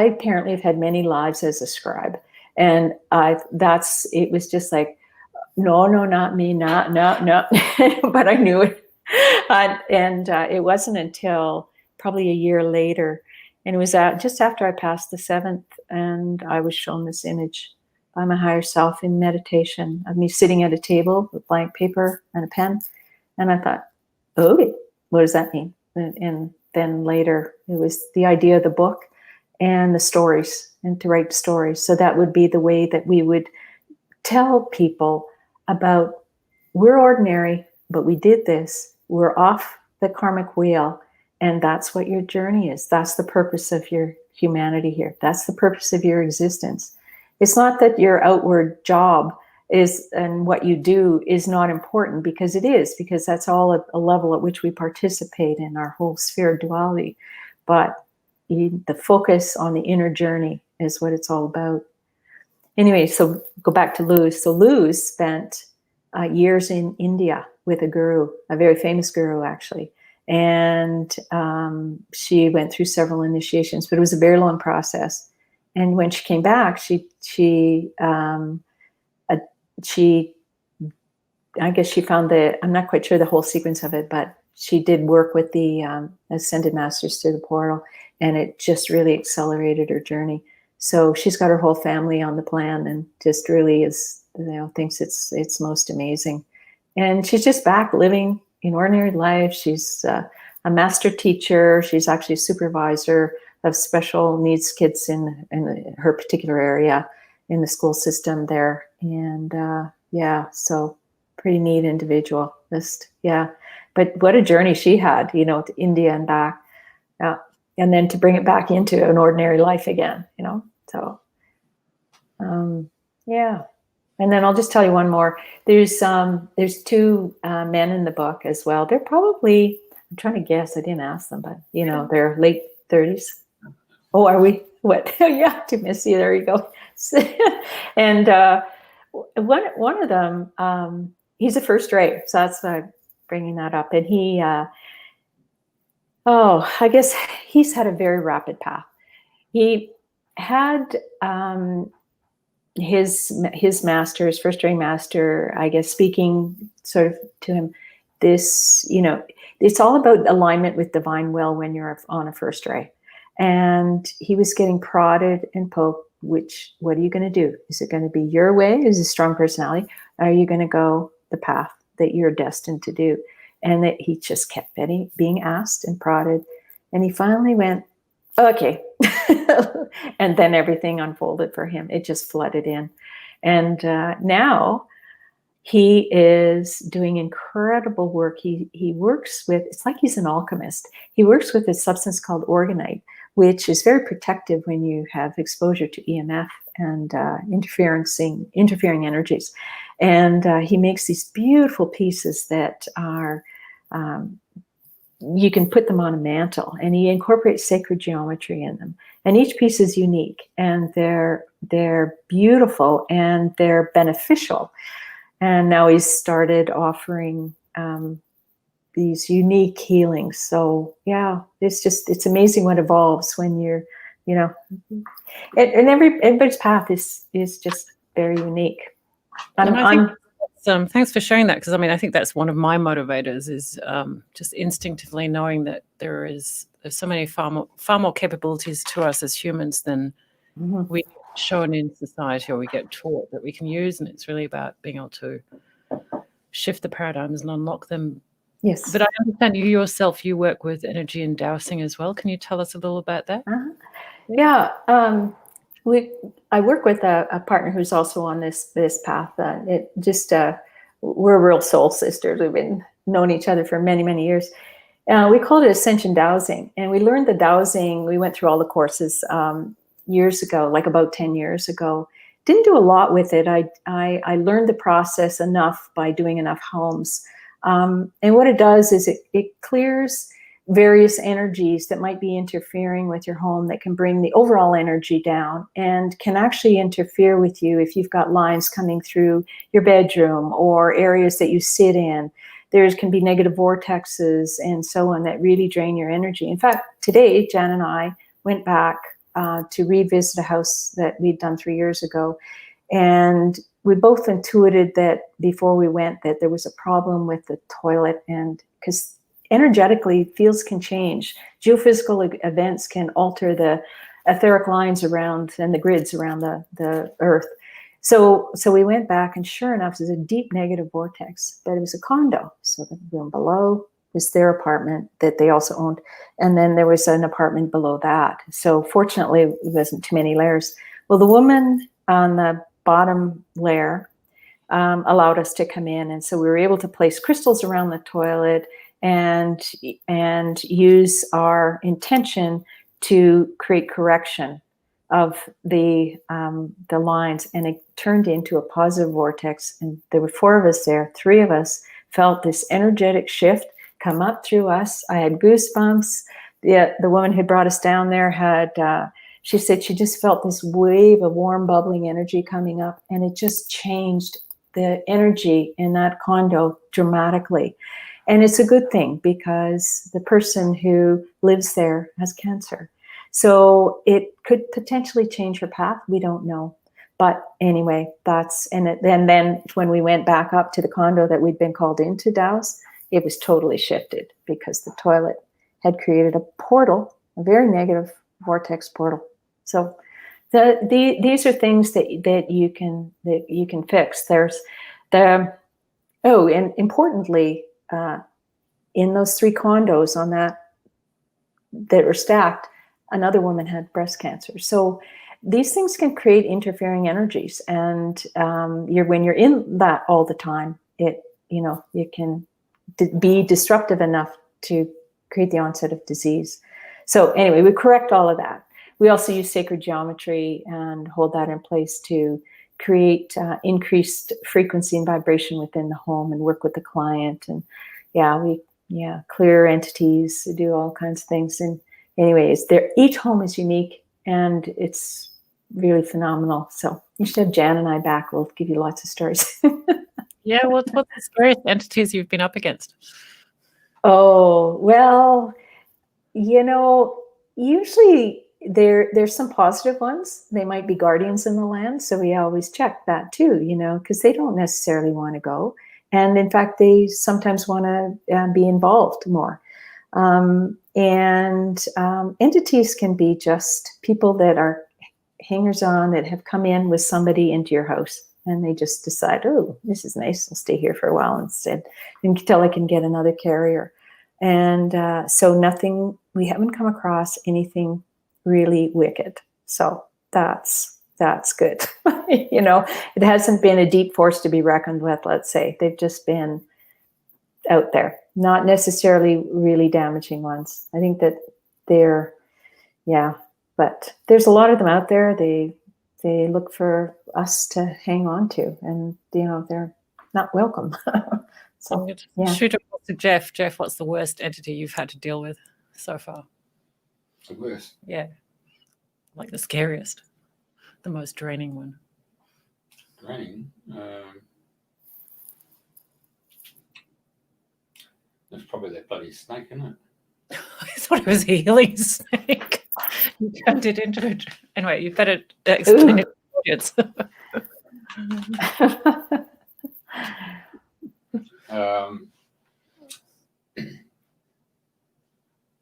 apparently have had many lives as a scribe, and it was just like, no, not me, no, but I knew it. And it wasn't until probably a year later, and it was just after I passed the 7th, and I was shown this image by my higher self in meditation of me sitting at a table with blank paper and a pen. And I thought, okay, what does that mean? And then later it was the idea of the book and the stories, and to write stories. So that would be the way that we would tell people about, we're ordinary, but we did this. We're off the karmic wheel, and that's what your journey is. That's the purpose of your humanity here. That's the purpose of your existence. It's not that your outward job is and what you do is not important, because it is, because that's all at a level at which we participate in our whole sphere of duality. But the focus on the inner journey is what it's all about. Anyway, so go back to Luz. So Luz spent years in India with a guru, a very famous guru, actually. And she went through several initiations, but it was a very long process. And when she came back, I guess she found I'm not quite sure the whole sequence of it, but she did work with the Ascended Masters through the portal, and it just really accelerated her journey. So she's got her whole family on the plan, and just really is, thinks it's most amazing. And she's just back living in ordinary life. She's a master teacher. She's actually a supervisor of special needs kids in her particular area in the school system there. And so pretty neat individual. Just, yeah. But what a journey she had, you know, to India and back. Yeah. And then to bring it back into an ordinary life again, you know. So, yeah. And then I'll just tell you one more. There's two men in the book as well. They're probably, I'm trying to guess, I didn't ask them, but, you know, they're late 30s. Oh, are we? What? Yeah, to Missy, there you go. And one of them, he's a first ray, so that's why I'm bringing that up. And he, I guess he's had a very rapid path. He had his master, his first ray master, I guess, speaking sort of to him, this, you know, it's all about alignment with divine will when you're on a first ray. And he was getting prodded and poked, what are you going to do? Is it going to be your way? Is a strong personality? Or are you going to go the path that you're destined to do? And that he just kept being asked and prodded. And he finally went, okay. And then everything unfolded for him. It just flooded in. And now he is doing incredible work. He works with, it's like he's an alchemist. He works with a substance called organite, which is very protective when you have exposure to EMF and interfering energies. And he makes these beautiful pieces that are, you can put them on a mantle, and he incorporates sacred geometry in them. And each piece is unique, and they're beautiful, and they're beneficial. And now he's started offering these unique healings. So yeah, it's amazing what evolves when you're, you know, and everybody's path is just very unique. Thanks for sharing that, because I mean, I think that's one of my motivators is just instinctively knowing that there's so many far more capabilities to us as humans than we shown in society or we get taught that we can use, and it's really about being able to shift the paradigms and unlock them. Yes. But I understand you yourself, you work with energy and dowsing as well. Can you tell us a little about that? Yeah. I work with a partner who's also on this path. We're real soul sisters. We've been known each other for many, many years. We called it Ascension Dowsing, and we learned the dowsing. We went through all the courses years ago, like about 10 years ago. Didn't do a lot with it. I learned the process enough by doing enough homes. And what it does is it clears various energies that might be interfering with your home, that can bring the overall energy down and can actually interfere with you if you've got lines coming through your bedroom or areas that you sit in. There can be negative vortexes and so on that really drain your energy. In fact, today, Jan and I went back to revisit a house that we'd done 3 years ago. And we both intuited that before we went that there was a problem with the toilet, and because energetically fields can change. Geophysical events can alter the etheric lines around and the grids around the earth. So we went back, and sure enough, there's a deep negative vortex, but it was a condo. So the room below was their apartment that they also owned. And then there was an apartment below that. So fortunately, it wasn't too many layers. Well, the woman on the bottom layer allowed us to come in. And so we were able to place crystals around the toilet and use our intention to create correction of the lines, and it turned into a positive vortex. And there were 4 of us there. 3 of us felt this energetic shift come up through us. I had goosebumps. The woman who brought us down there had, she said she just felt this wave of warm, bubbling energy coming up, and it just changed the energy in that condo dramatically. And it's a good thing, because the person who lives there has cancer. So it could potentially change her path. We don't know. But anyway, and then when we went back up to the condo that we'd been called in to douse, it was totally shifted, because the toilet had created a portal, a very negative vortex portal. So these are things that you can fix. There's and importantly, in those 3 condos on that were stacked, another woman had breast cancer. So these things can create interfering energies, and when you're in that all the time, it can be disruptive enough to create the onset of disease. So anyway, we correct all of that. We also use sacred geometry and hold that in place to create increased frequency and vibration within the home and work with the client. And clear entities, do all kinds of things. And anyways, each home is unique and it's really phenomenal. So you should have Jan and I back. We'll give you lots of stories. Yeah, what's the scariest entities you've been up against? Oh, well, usually there's some positive ones. They might be guardians in the land. So we always check that too, because they don't necessarily want to go. And in fact, they sometimes want to be involved more. Entities can be just people that are hangers-on that have come in with somebody into your house. And they just decide, oh, this is nice. I'll stay here for a while instead until I can get another carrier. And so we haven't come across anything really wicked. So that's good. It hasn't been a deep force to be reckoned with, let's say. They've just been out there, not necessarily really damaging ones. I think that but there's a lot of them out there. They look for us to hang on to, and they're not welcome. So shoot it to Jeff. Jeff, what's the worst entity you've had to deal with so far? The worst? Yeah, like the scariest, the most draining one. Draining? That's probably that bloody snake, isn't it? I thought it was a healing snake. You turned it into it. Anyway, you better explain it to the audience.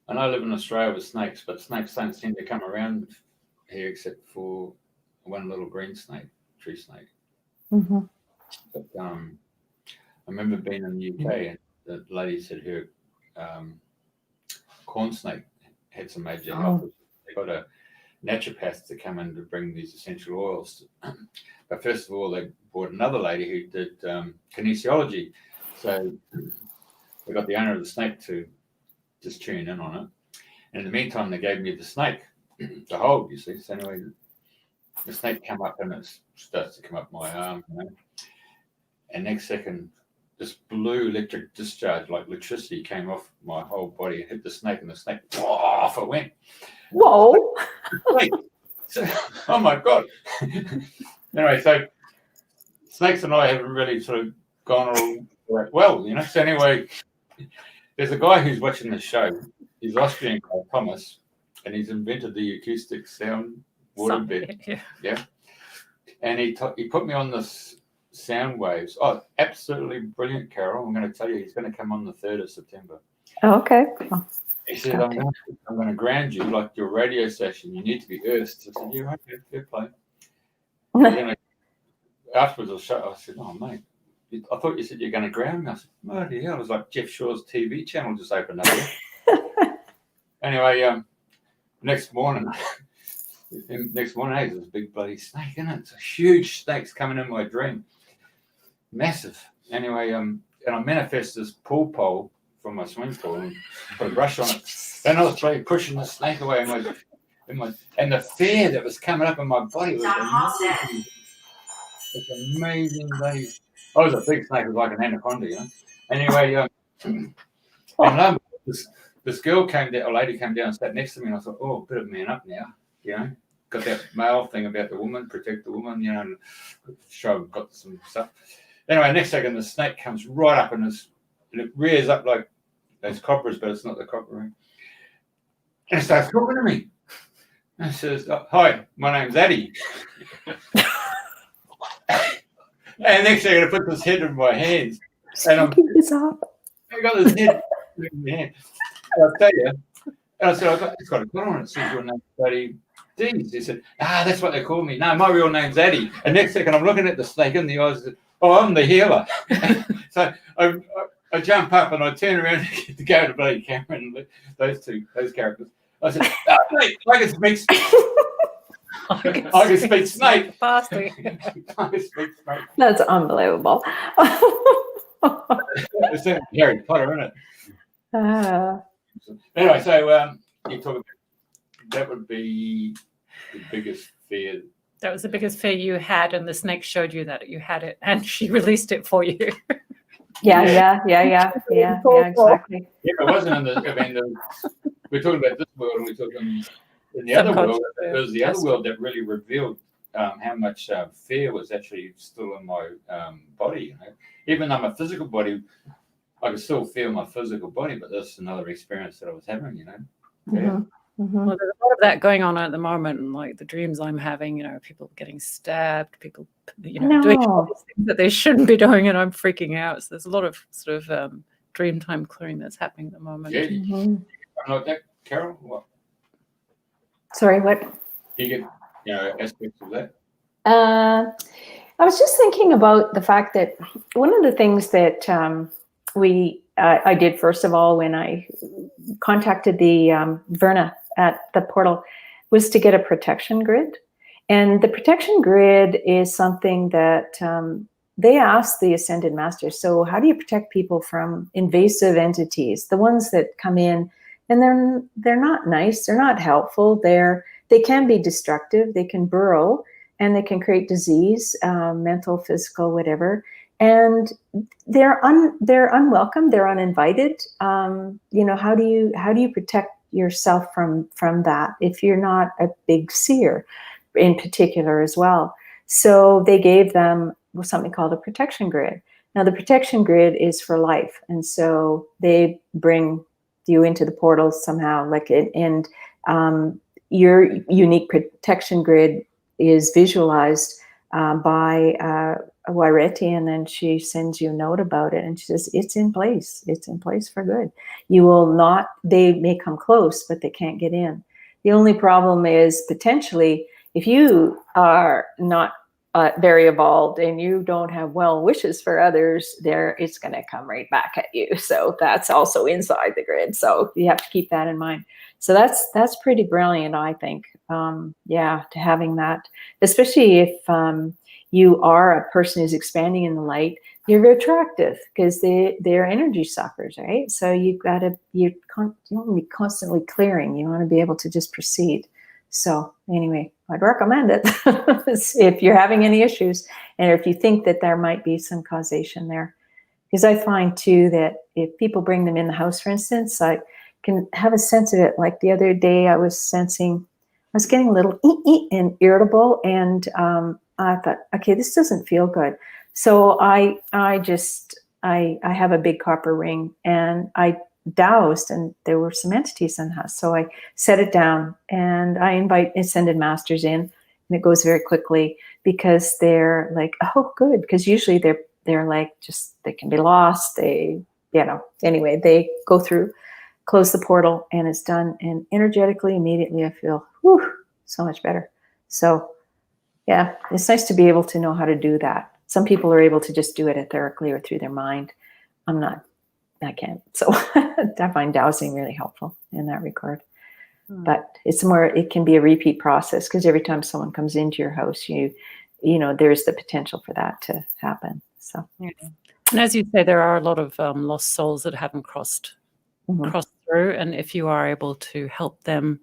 And I live in Australia with snakes, but snakes don't seem to come around here except for one little green snake, tree snake. Mm-hmm. But I remember being in the UK and the lady said her corn snake had some major health issues. They got a naturopath to come in to bring these essential oils. But first of all, they brought another lady who did kinesiology. So we got the owner of the snake to just tune in on it. And in the meantime, they gave me the snake to hold, you see. So anyway, the snake came up and it starts to come up my arm, And next second, this blue electric discharge, like electricity, came off my whole body and hit the snake, and the snake, off it went. Whoa! So, oh my God. Anyway, so snakes and I haven't really sort of gone all well, So anyway, there's a guy who's watching the show. He's Austrian guy, Thomas, and he's invented the acoustic sound waterbed. Yeah. And he put me on this sound waves. Oh, absolutely brilliant, Carol. I'm going to tell you, he's going to come on the 3rd of September. Oh, okay. He said, I'm going to ground you like your radio station. You need to be earthed. I said, yeah, okay, fair play. And then afterwards, I said, oh, mate, I thought you said you're going to ground me. I said, bloody hell. It was like Jeff Shaw's TV channel just opened up. Anyway, next morning, there's this big bloody snake in it. It's a huge snake's coming in my dream. Massive. Anyway, and I manifest this pool pole from my swimming pool and put a brush on it. And I was pushing the snake away and the fear that was coming up in my body was amazing. It's amazing. I was a big snake, it was like an anaconda, Anyway, and this girl came down, a lady came down and sat next to me, and I thought, oh, a bit of man up now, Got that male thing about the woman, protect the woman, and show got some stuff. Anyway, next second, the snake comes right up and it rears up like those cobras, but it's not the cobra. And it starts talking to me. And it says, hi, my name's Addie. And next second, it puts its head in my hands. And I got this head in my hand. And I'll tell you, and I said, it's got a collar on it. It says your name's Addie. He said, that's what they call me. No, my real name's Addie. And next second, I'm looking at the snake in the eyes and said, I'm the healer. So I jump up and I turn around to go to bloody Cameron and those characters. I said, mate, I can speak I can speak snake. Faster. I can speak snake. That's unbelievable. It's Harry Potter, isn't it? Uh, Anyway, so you talk about that would be the biggest fear. That was the biggest fear you had, and the snake showed you that you had it, and she released it for you. yeah, exactly. Yeah, it wasn't in the. I mean, we're talking about this world, and we're talking in the other world. It was the other world that really revealed how much fear was actually still in my body. You know, even though my physical body, I could still feel my physical body, but that's another experience that I was having. You know. Yeah. Mm-hmm. Mm-hmm. Well, there's a lot of that going on at the moment, and like the dreams I'm having, people getting stabbed, people, doing all these things that they shouldn't be doing, and I'm freaking out. So there's a lot of sort of dream time clearing that's happening at the moment. Yeah. Mm-hmm. Like that, Carol. What? Sorry, what? You get aspects of that. I was just thinking about the fact that one of the things that I did first of all when I contacted the Verna at the portal was to get a protection grid. And the protection grid is something that they asked the Ascended Masters, so how do you protect people from invasive entities, the ones that come in and they're not nice, they're not helpful, they can be destructive, they can burrow, and they can create disease, mental, physical, whatever. And they're unwelcome, they're uninvited. How do you protect yourself from that if you're not a big seer in particular as well? So they gave them something called a protection grid. Now the protection grid is for life, and so they bring you into the portal somehow, and your unique protection grid is visualized by Waireti, and then she sends you a note about it, and she says it's in place for good. You will not, they may come close, but they can't get in. The only problem is potentially if you are not very evolved and you don't have well wishes for others, it's going to come right back at you. So that's also inside the grid, so you have to keep that in mind. So that's pretty brilliant, I think. To having that, especially if you are a person who's expanding in the light, you're very attractive because they're energy suckers, right? So you want to be constantly clearing. You want to be able to just proceed. So anyway, I'd recommend it if you're having any issues, and if you think that there might be some causation there. Because I find too that if people bring them in the house, for instance, I can have a sense of it. Like the other day, I was getting a little and irritable, and I thought, okay, this doesn't feel good. So I have a big copper ring, and I dowsed, and there were some entities in the house. So I set it down, and I invite Ascended Masters in, and it goes very quickly because they're like, oh, good, because usually they're like, just, they can be lost. Anyway, they go through, close the portal, and it's done. And energetically, immediately, I feel, so much better. So yeah, it's nice to be able to know how to do that. Some people are able to just do it etherically or through their mind. I can't. So I find dowsing really helpful in that regard. But it can be a repeat process, because every time someone comes into your house, there's the potential for that to happen. So, yeah. And as you say, there are a lot of lost souls that haven't crossed through. And if you are able to help them,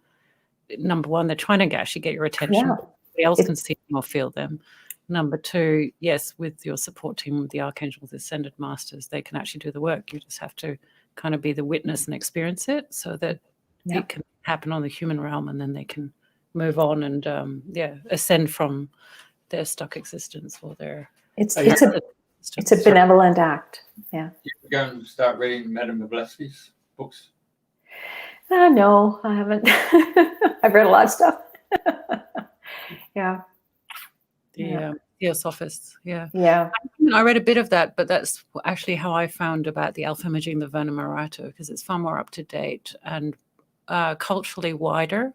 number one, they're trying to actually get your attention. Yeah. Nobody else can see them or feel them. Number two, yes, with your support team, with the Archangels, the Ascended Masters, they can actually do the work. You just have to kind of be the witness and experience it, so that it can happen on the human realm, and then they can move on and ascend from their stuck existence or their. It's a benevolent act. Yeah. You go and start reading Madame Blavatsky's books. No, I haven't. I've read a lot of stuff. Yeah. The Theosophists, yeah. I read a bit of that, but that's actually how I found about the alpha imaging, the Verna Marikuta, because it's far more up to date and culturally wider.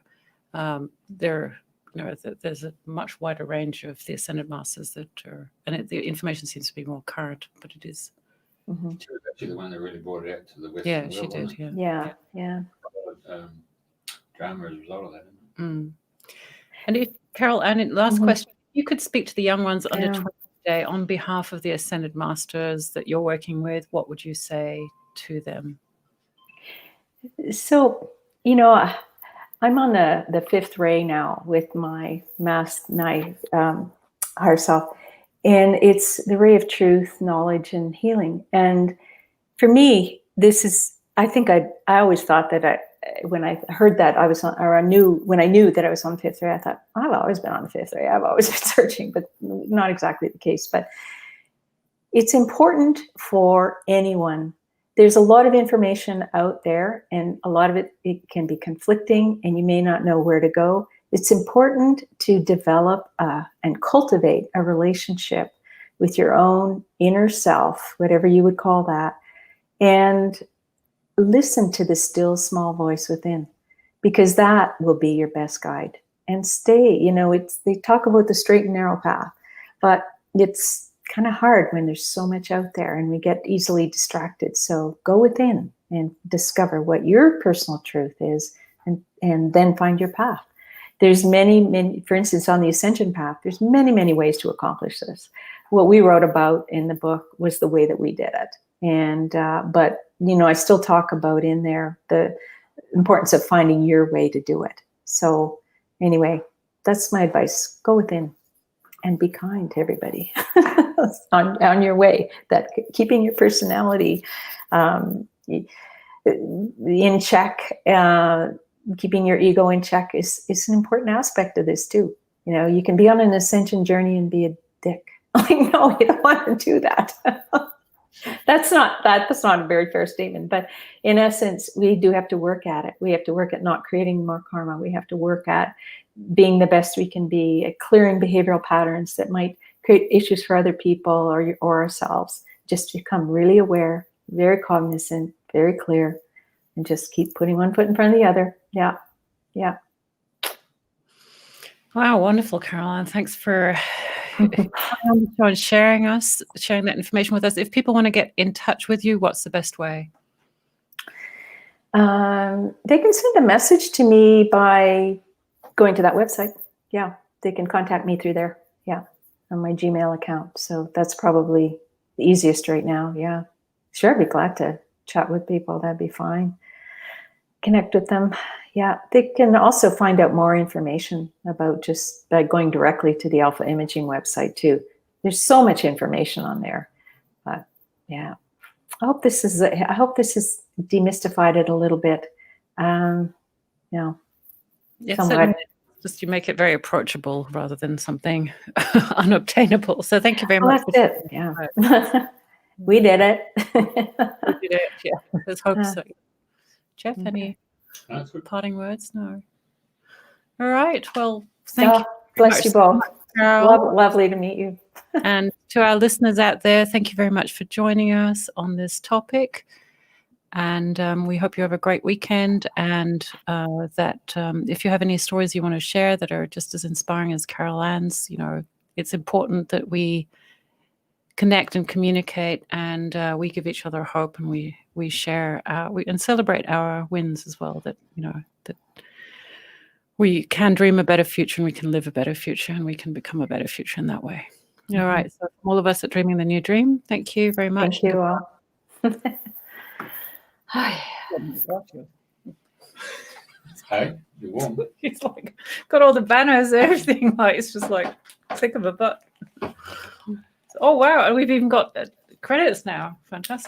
There's a much wider range of the Ascended Masters that are, and the information seems to be more current, but it is. Mm-hmm. She was actually the one that really brought it out to the Western world. Yeah, she did. Yeah. Drama as a result of that. And if Carol Anne, last question, you could speak to the young ones under 20 today on behalf of the Ascended Masters that you're working with, what would you say to them? So, I'm on the fifth ray now with my masked knight, higher self, and it's the ray of truth, knowledge, and healing. And for me, this is, I think I always thought that when I heard that I was on, or when I knew that I was on the fifth ray, I thought, I've always been on the fifth ray. I've always been searching, but not exactly the case. But it's important for anyone. There's a lot of information out there, and a lot of it can be conflicting, and you may not know where to go. It's important to develop and cultivate a relationship with your own inner self, whatever you would call that, and listen to the still small voice within, because that will be your best guide. And stay, they talk about the straight and narrow path, but it's kind of hard when there's so much out there and we get easily distracted. So go within and discover what your personal truth is, and then find your path. There's many, for instance, on the Ascension path, there's many ways to accomplish this. What we wrote about in the book was the way that we did it. And, but, I still talk about in there the importance of finding your way to do it. So anyway, that's my advice. Go within and be kind to everybody on your way. That keeping your personality in check, keeping your ego in check is an important aspect of this too. You can be on an ascension journey and be a dick. No, you don't want to do that. That's not a very fair statement, but in essence, we do have to work at it. We have to work at not creating more karma. We have to work at being the best we can be, at clearing behavioral patterns that might create issues for other people or ourselves. Just become really aware, very cognizant, very clear, and just keep putting one foot in front of the other. Yeah. Wow, wonderful, Carol Anne. Thanks for sharing that information with us. If people want to get in touch with you, what's the best way? They can send a message to me by going to that website. Yeah, they can contact me through there. Yeah, on my Gmail account. So that's probably the easiest right now. Yeah, sure, I'd be glad to chat with people. That'd be fine. Connect with them. Yeah, they can also find out more information about just by going directly to the Alpha Imaging website too. There's so much information on there. But yeah, I hope this has demystified it a little bit. Yes, just you make it very approachable rather than something unobtainable. So thank you very much. That's it. Yeah, we did it. We did it. Yeah, let's hope so. Jeff, any parting words? No. All right. Well, thank you. Bless you both. Lovely to meet you. And to our listeners out there, thank you very much for joining us on this topic. And we hope you have a great weekend. And that if you have any stories you want to share that are just as inspiring as Carol Anne's, it's important that we connect and communicate, and we give each other hope, and we share and celebrate our wins as well. That that we can dream a better future, and we can live a better future, and we can become a better future in that way. All right. So from all of us at Dreaming the New Dream, thank you very much. Thank you all. Hey, you're warm. It's like got all the banners and everything. Like it's just like click of a button. Oh wow! And we've even got credits now. Fantastic.